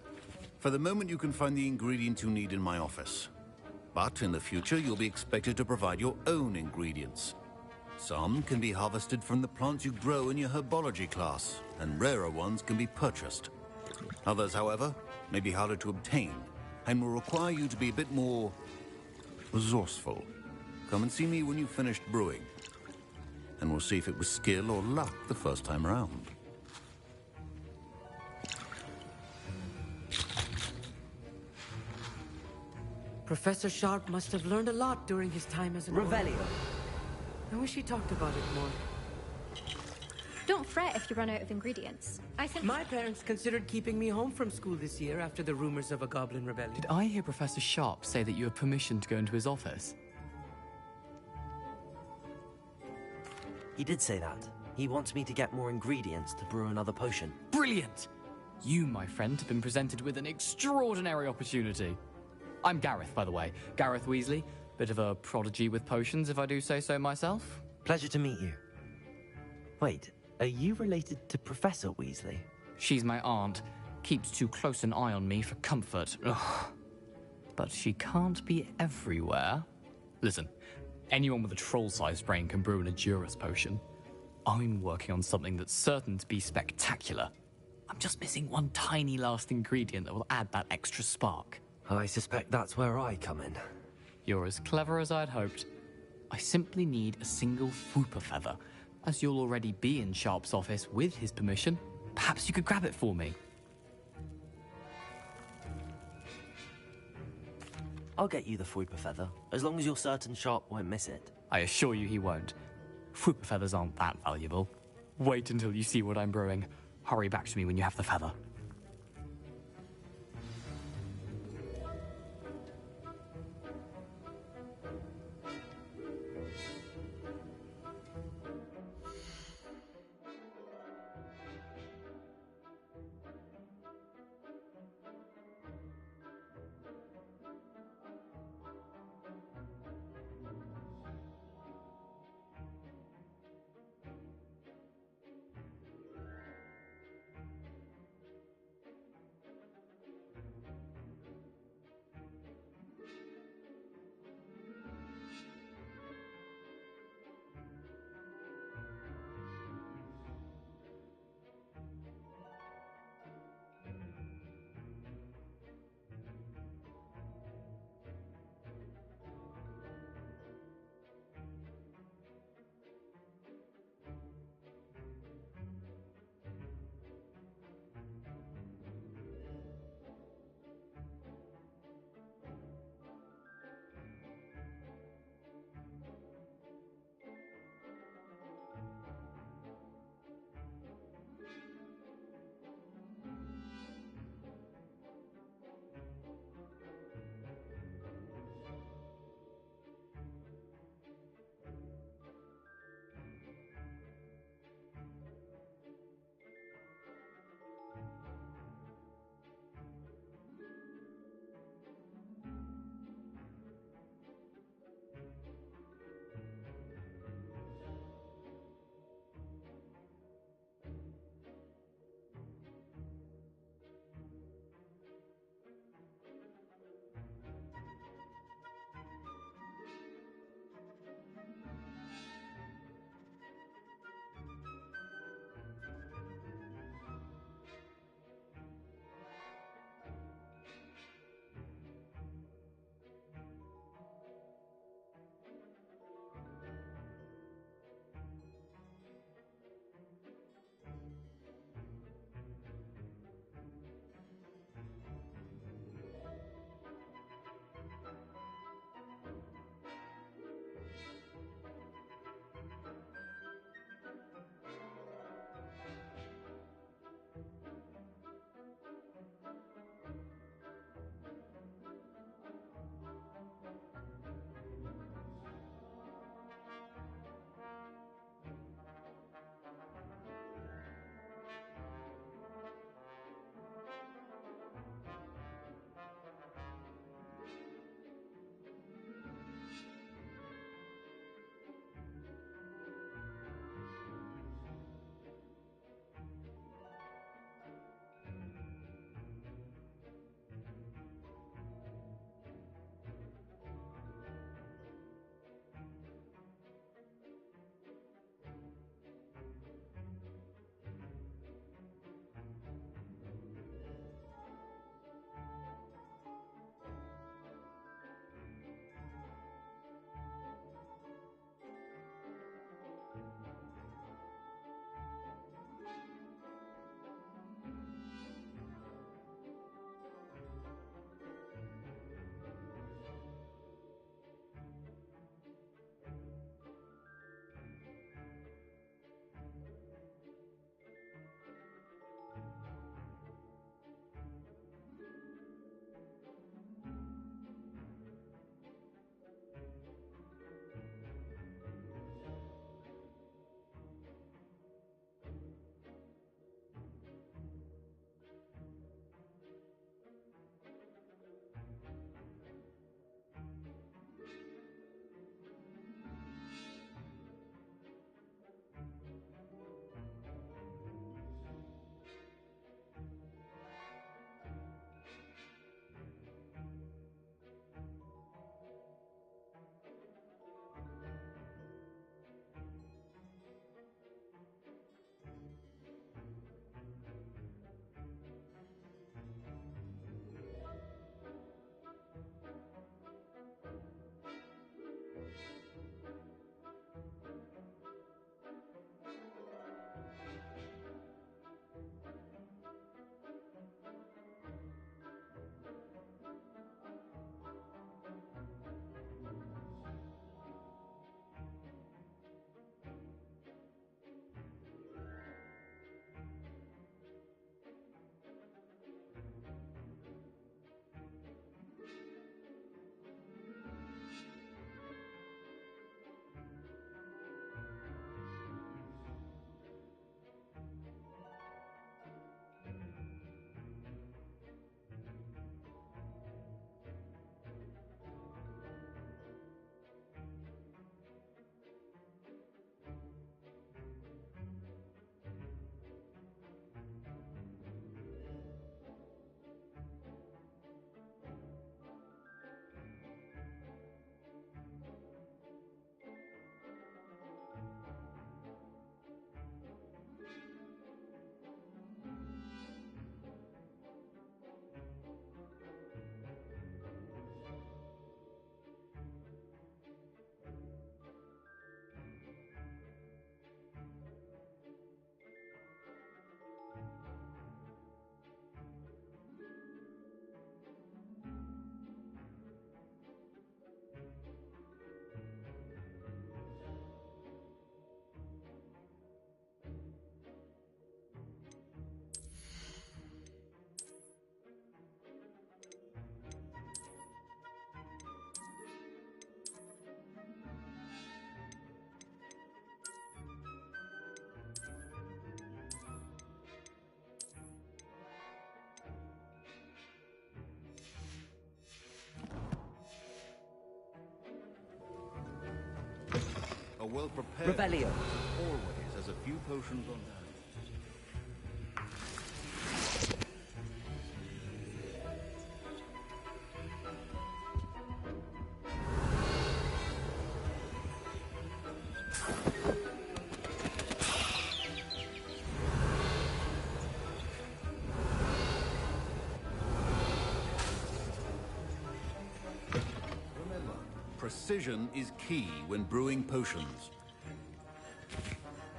For the moment, you can find the ingredients you need in my office. But in the future, you'll be expected to provide your own ingredients. Some can be harvested from the plants you grow in your herbology class, and rarer ones can be purchased. Others, however, may be harder to obtain, and will require you to be a bit more resourceful. Come and see me when you've finished brewing, and we'll see if it was skill or luck the first time around. Professor Sharp must have learned a lot during his time as an Revelio. I wish he talked about it more. Don't fret if you run out of ingredients. My parents considered keeping me home from school this year after the rumors of a goblin rebellion. Did I hear Professor Sharp say that you have permission to go into his office? He did say that. He wants me to get more ingredients to brew another potion. Brilliant! You, my friend, have been presented with an extraordinary opportunity. I'm Gareth, by the way. Gareth Weasley. Bit of a prodigy with potions, if I do say so myself. Pleasure to meet you. Wait, are you related to Professor Weasley? She's my aunt. Keeps too close an eye on me for comfort. Ugh. But she can't be everywhere. Listen, anyone with a troll-sized brain can brew an Edurus potion. I'm working on something that's certain to be spectacular. I'm just missing one tiny last ingredient that will add that extra spark. I suspect that's where I come in. You're as clever as I'd hoped. I simply need a single Fwooper feather. As you'll already be in Sharp's office with his permission, perhaps you could grab it for me. I'll get you the Fuipa feather, as long as you're certain Sharp won't miss it. I assure you he won't. Fuipa feathers aren't that valuable. Wait until you see what I'm brewing. Hurry back to me when you have the feather. well prepared. Revelio. Always has a few potions on hand. Precision is key when brewing potions.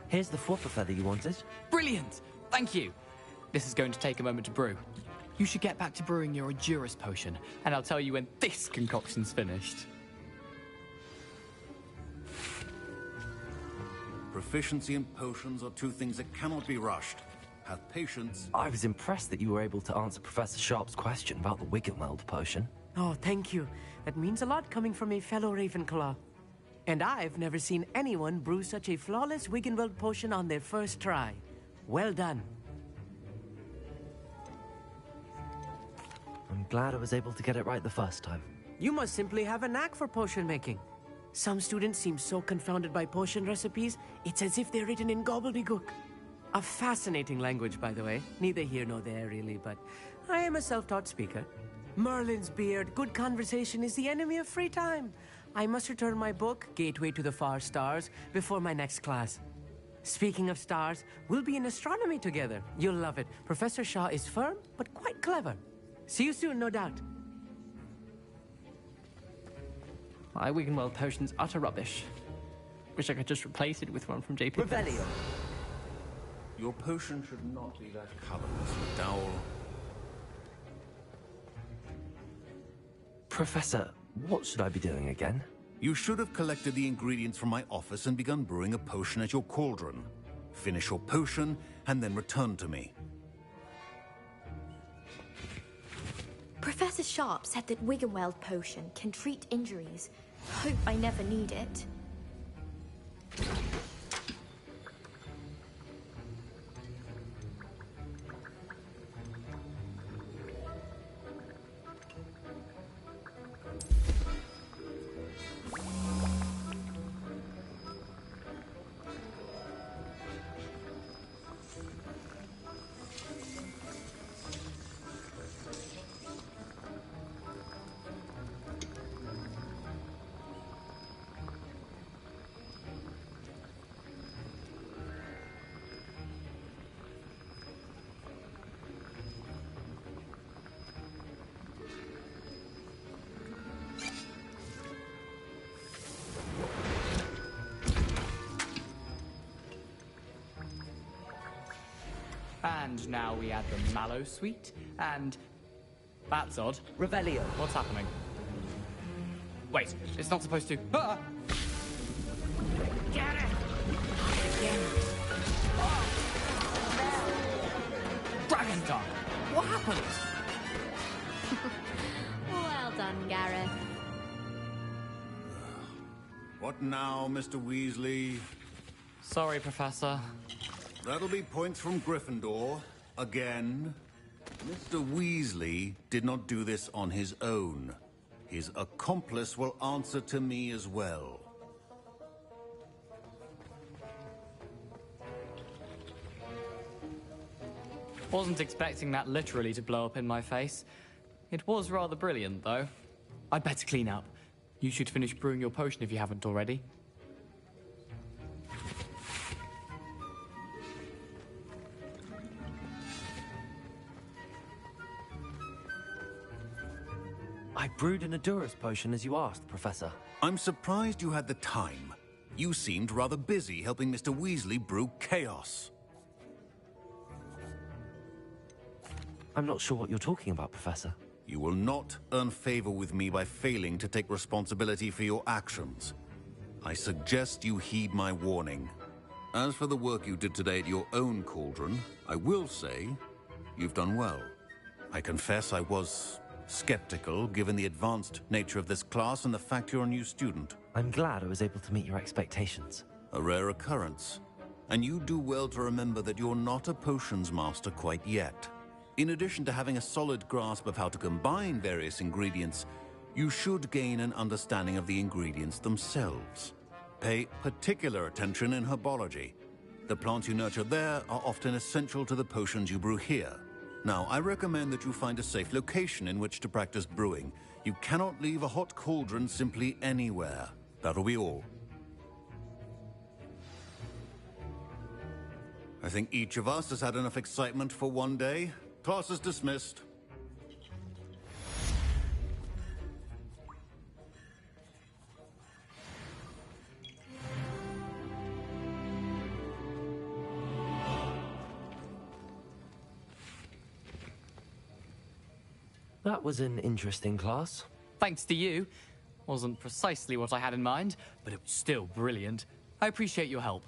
Here's the flopper feather you wanted. Brilliant! Thank you. This is going to take a moment to brew. You should get back to brewing your Adurus potion, and I'll tell you when this concoction's finished. Proficiency and potions are two things that cannot be rushed. Have patience. I was impressed that you were able to answer Professor Sharp's question about the Wiggenweld potion. Oh, thank you. That means a lot coming from a fellow Ravenclaw. And I've never seen anyone brew such a flawless Wiggenweld potion on their first try. Well done. I'm glad I was able to get it right the first time. You must simply have a knack for potion making. Some students seem so confounded by potion recipes, it's as if they're written in gobbledygook. A fascinating language, by the way. Neither here nor there, really, but I am a self-taught speaker. Merlin's beard, good conversation is the enemy of free time. I must return my book, Gateway to the Far Stars, before my next class. Speaking of stars, we'll be in astronomy together. You'll love it. Professor Shaw is firm, but quite clever. See you soon, no doubt. My Wiggenweld potion's utter rubbish. Wish I could just replace it with one from JP. Revelio. Your potion should not be that colorless, McDowell. Professor, what should I be doing again? You should have collected the ingredients from my office and begun brewing a potion at your cauldron. Finish your potion, and then return to me. Professor Sharp said that Wiggenweld potion can treat injuries. Hope I never need it. And now we add the mallow sweet, and... That's odd. Revelio. What's happening? Wait, it's not supposed to... Ah! Get it! Dragon tongue! What happened? Well done, Gareth. What now, Mr. Weasley? Sorry, Professor. That'll be points from Gryffindor. Again. Mr. Weasley did not do this on his own. His accomplice will answer to me as well. Wasn't expecting that literally to blow up in my face. It was rather brilliant, though. I'd better clean up. You should finish brewing your potion if you haven't already. I brewed an Adurus potion as you asked, Professor. I'm surprised you had the time. You seemed rather busy helping Mr. Weasley brew chaos. I'm not sure what you're talking about, Professor. You will not earn favor with me by failing to take responsibility for your actions. I suggest you heed my warning. As for the work you did today at your own cauldron, I will say you've done well. I confess I was skeptical, given the advanced nature of this class and the fact you're a new student. I'm glad I was able to meet your expectations. A rare occurrence. And you do well to remember that you're not a potions master quite yet. In addition to having a solid grasp of how to combine various ingredients, you should gain an understanding of the ingredients themselves. Pay particular attention in herbology. The plants you nurture there are often essential to the potions you brew here. Now, I recommend that you find a safe location in which to practice brewing. You cannot leave a hot cauldron simply anywhere. That'll be all. I think each of us has had enough excitement for one day. Class is dismissed. That was an interesting class. Thanks to you. Wasn't precisely what I had in mind, but it was still brilliant. I appreciate your help.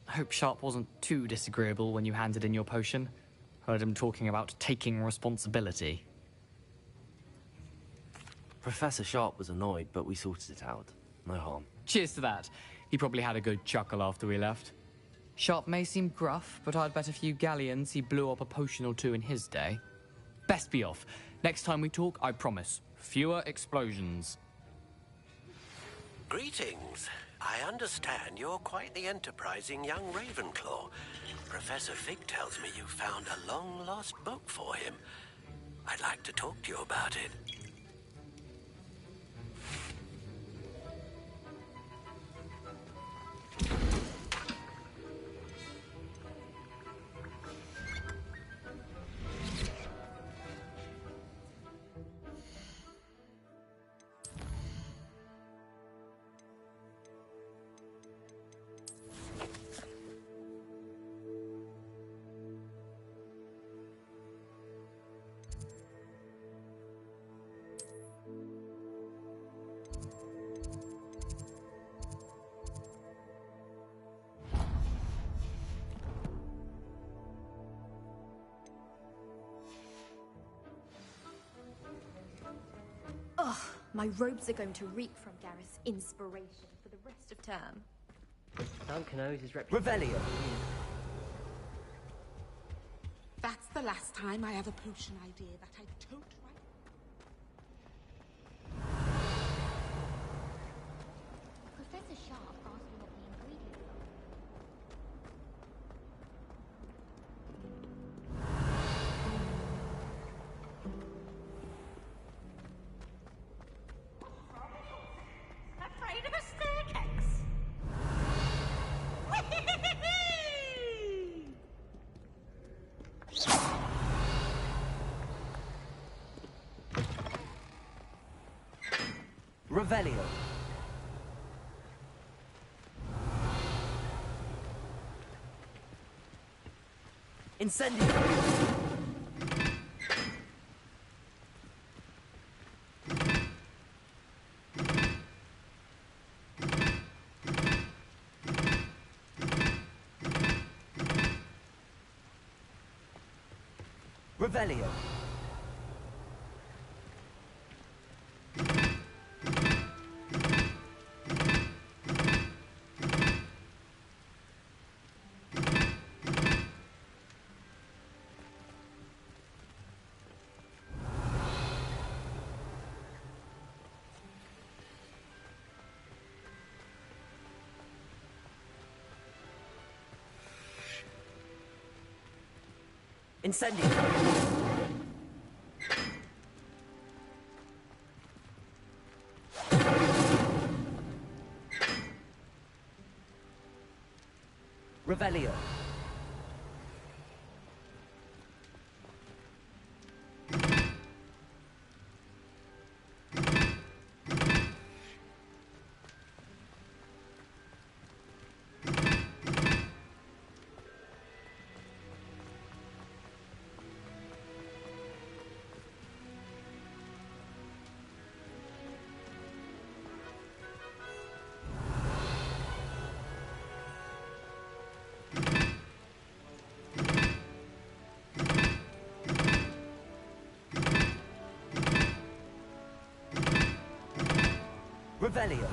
I hope Sharp wasn't too disagreeable when you handed in your potion. Heard him talking about taking responsibility. Professor Sharp was annoyed, but we sorted it out. No harm. Cheers to that. He probably had a good chuckle after we left. Sharp may seem gruff, but I'd bet a few galleons he blew up a potion or two in his day. Best be off. Next time we talk, I promise, fewer explosions. Greetings. I understand you're quite the enterprising young Ravenclaw. Professor Fig tells me you found a long-lost book for him. I'd like to talk to you about it. Ugh, my robes are going to reek from Gareth's inspiration for the rest of term. Duncan owes his reputation. Revelio. That's the last time I have a potion idea that I tote right. Professor Sharp asked me what the ingredients are. Afraid of a staircase? Revelio. Incendio. Revelio. Incendio. Revelio. Revelio.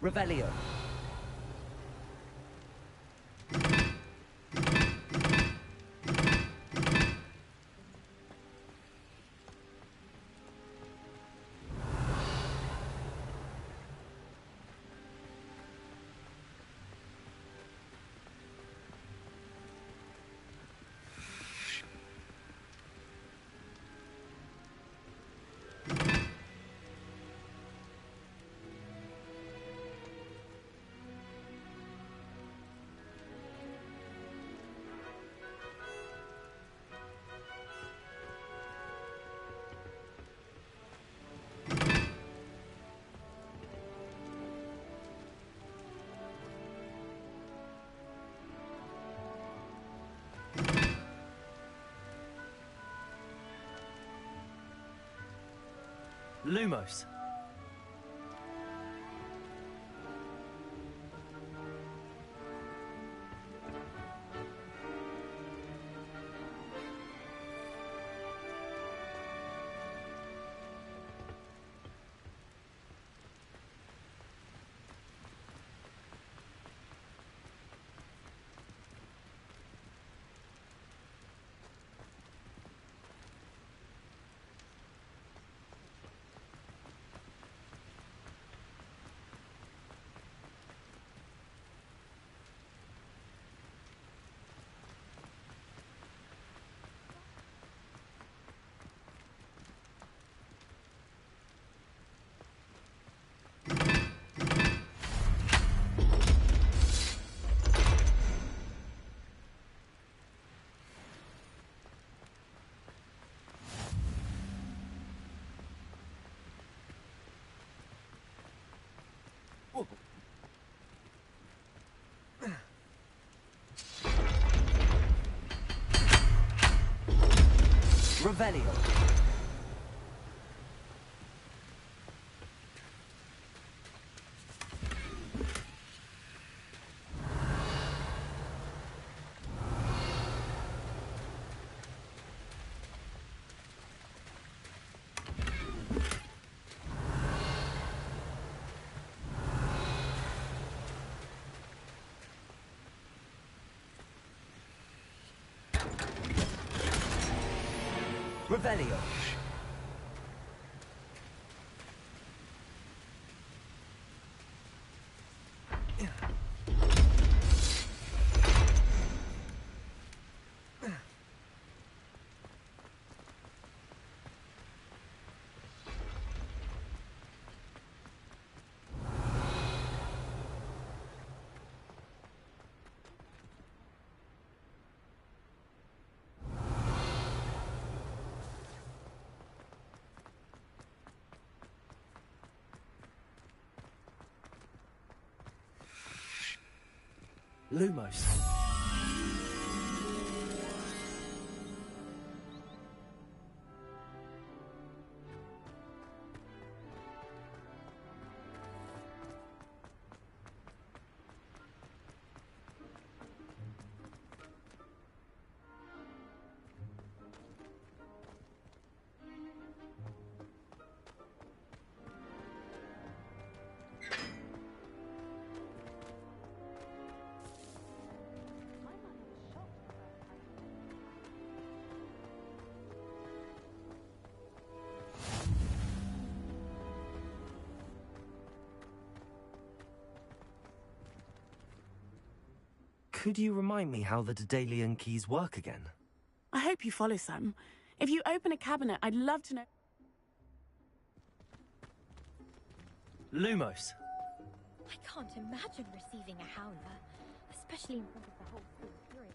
Revelio. Lumos. Revelio. Revelio. Lumos. Could you remind me how the Daedalian keys work again? I hope you follow some. If you open a cabinet, I'd love to know. Lumos. I can't imagine receiving a howler, especially in front of the whole school fury.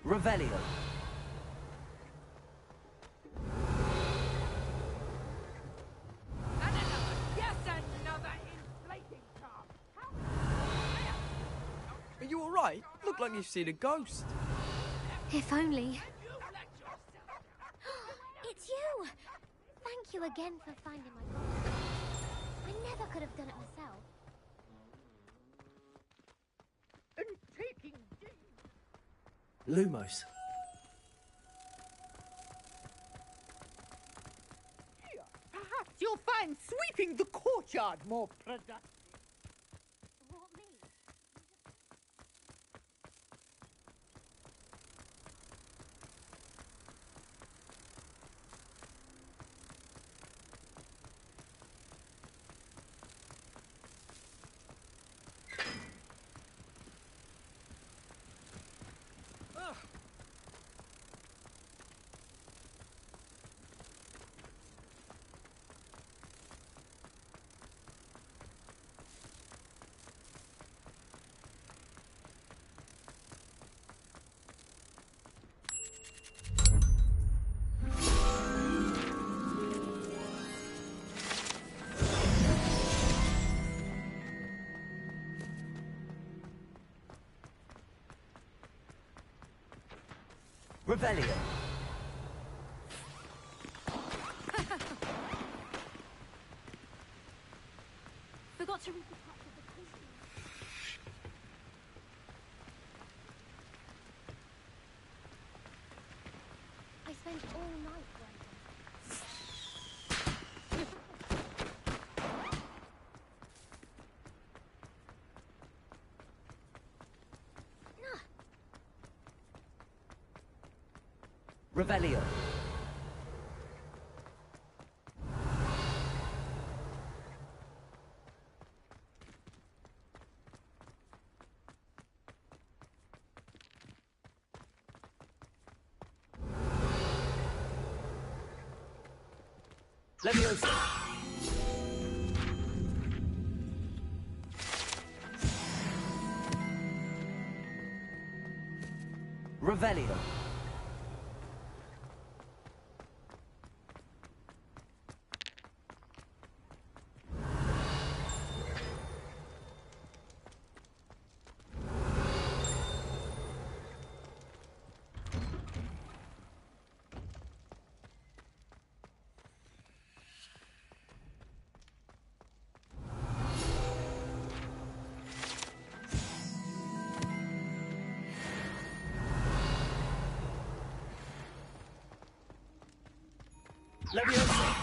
Revelio. Yes, another inflating car. Are you alright? Look like you've seen a ghost. If only. It's you! Thank you again for finding my body. I never could have done it myself. And taking Lumos. Here, perhaps you'll find sweeping the courtyard more productive. What, me? Revelio. Forgot to read the part of the quiz. I spent all night writing. Revelio. Leviosa. Revelio. Leviosa.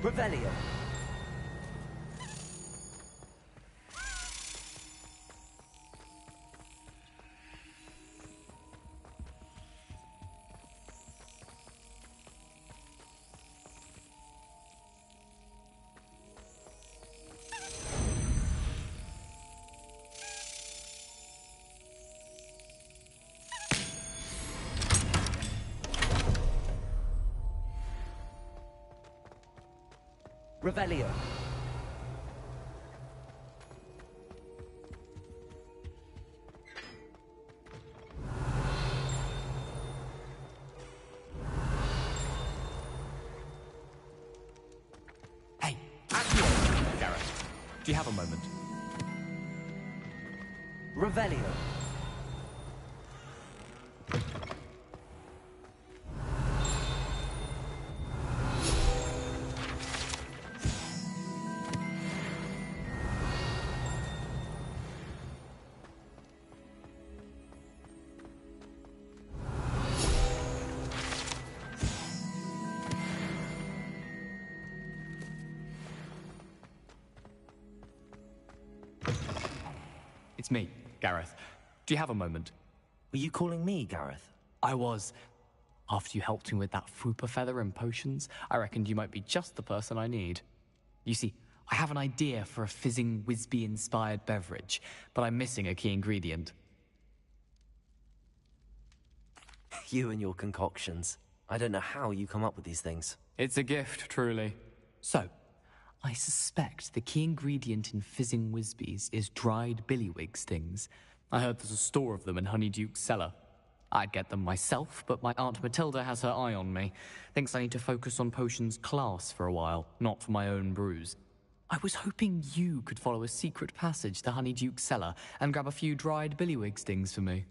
Revelio. Revelio. Hey, Accio! Gareth, do you have a moment? Revelio. It's me, Gareth. Do you have a moment? Were you calling me, Gareth? I was. After you helped me with that fupa feather and potions, I reckoned you might be just the person I need. You see, I have an idea for a fizzing Wisby-inspired beverage, but I'm missing a key ingredient. You and your concoctions. I don't know how you come up with these things. It's a gift, truly. So, I suspect the key ingredient in fizzing Whizbees is dried billywig stings. I heard there's a store of them in Honeyduke's cellar. I'd get them myself, but my Aunt Matilda has her eye on me. Thinks I need to focus on potions class for a while, not for my own brews. I was hoping you could follow a secret passage to Honeyduke's cellar and grab a few dried billywig stings for me.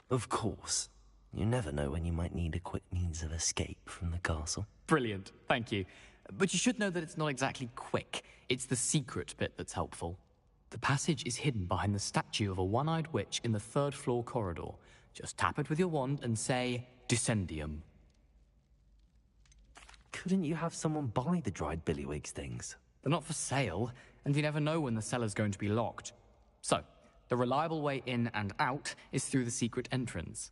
Of course. You never know when you might need a quick means of escape from the castle. Brilliant, thank you. But you should know that it's not exactly quick. It's the secret bit that's helpful. The passage is hidden behind the statue of a one-eyed witch in the third-floor corridor. Just tap it with your wand and say, Descendium. Couldn't you have someone buy the dried billywig things? They're not for sale, and you never know when the cellar's going to be locked. So, the reliable way in and out is through the secret entrance.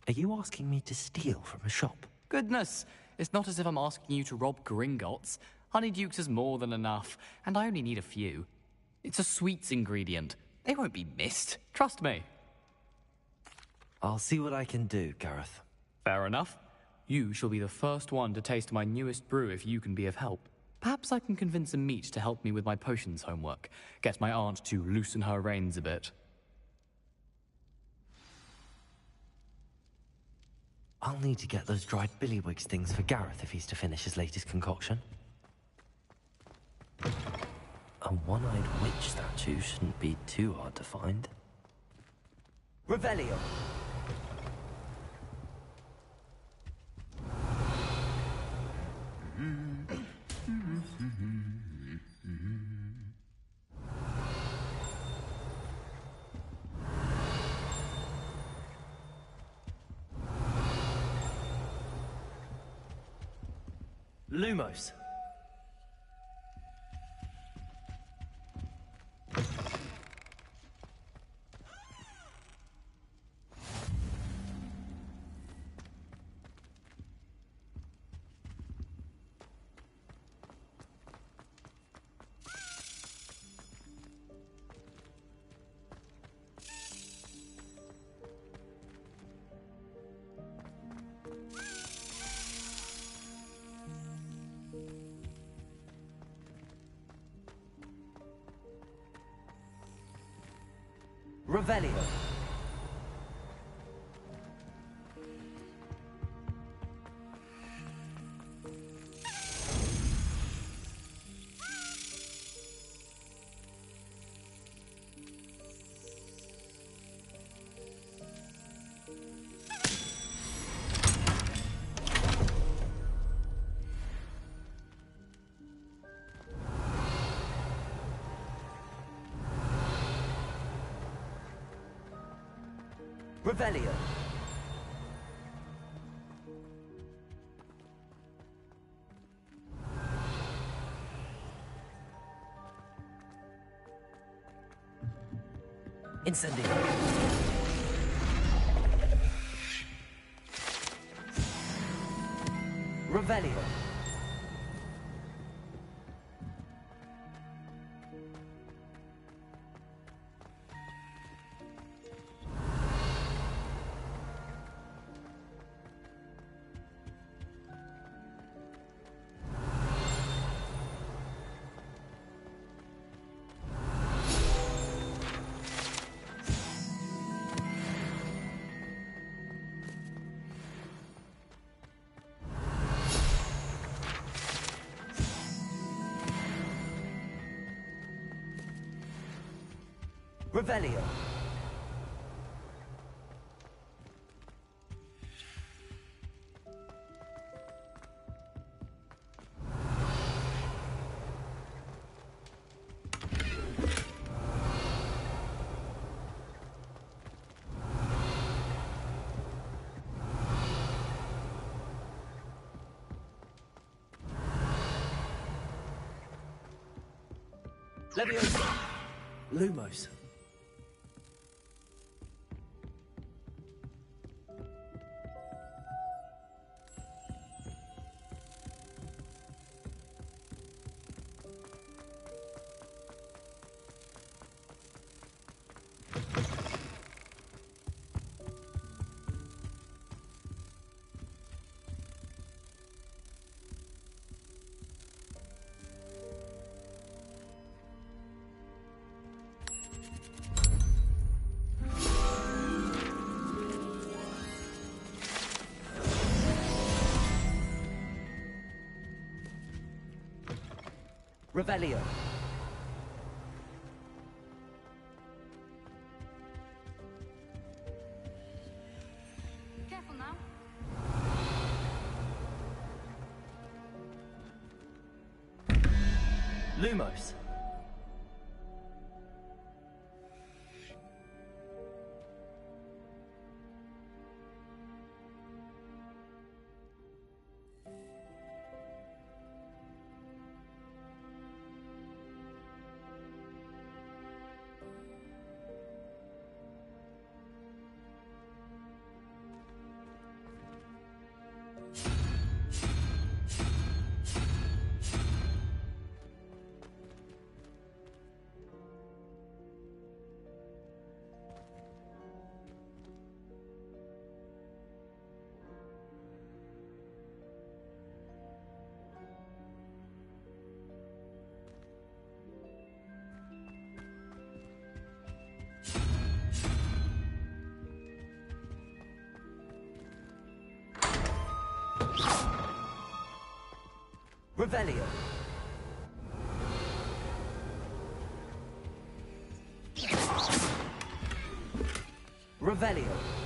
Are you asking me to steal from a shop? Goodness, it's not as if I'm asking you to rob Gringotts. Honeyduke's is more than enough, and I only need a few. It's a sweets ingredient. They won't be missed. Trust me. I'll see what I can do, Gareth. Fair enough. You shall be the first one to taste my newest brew if you can be of help. Perhaps I can convince a meat to help me with my potions homework. Get my aunt to loosen her reins a bit. I'll need to get those dried billywig things for Gareth if he's to finish his latest concoction. A one-eyed witch statue shouldn't be too hard to find. Revelio. Lumos. Revelio. Revelio. Incendio. Revelio. Revelio. Leviosa. Lumos. Revelio. Careful now. Lumos. Revelio. Revelio.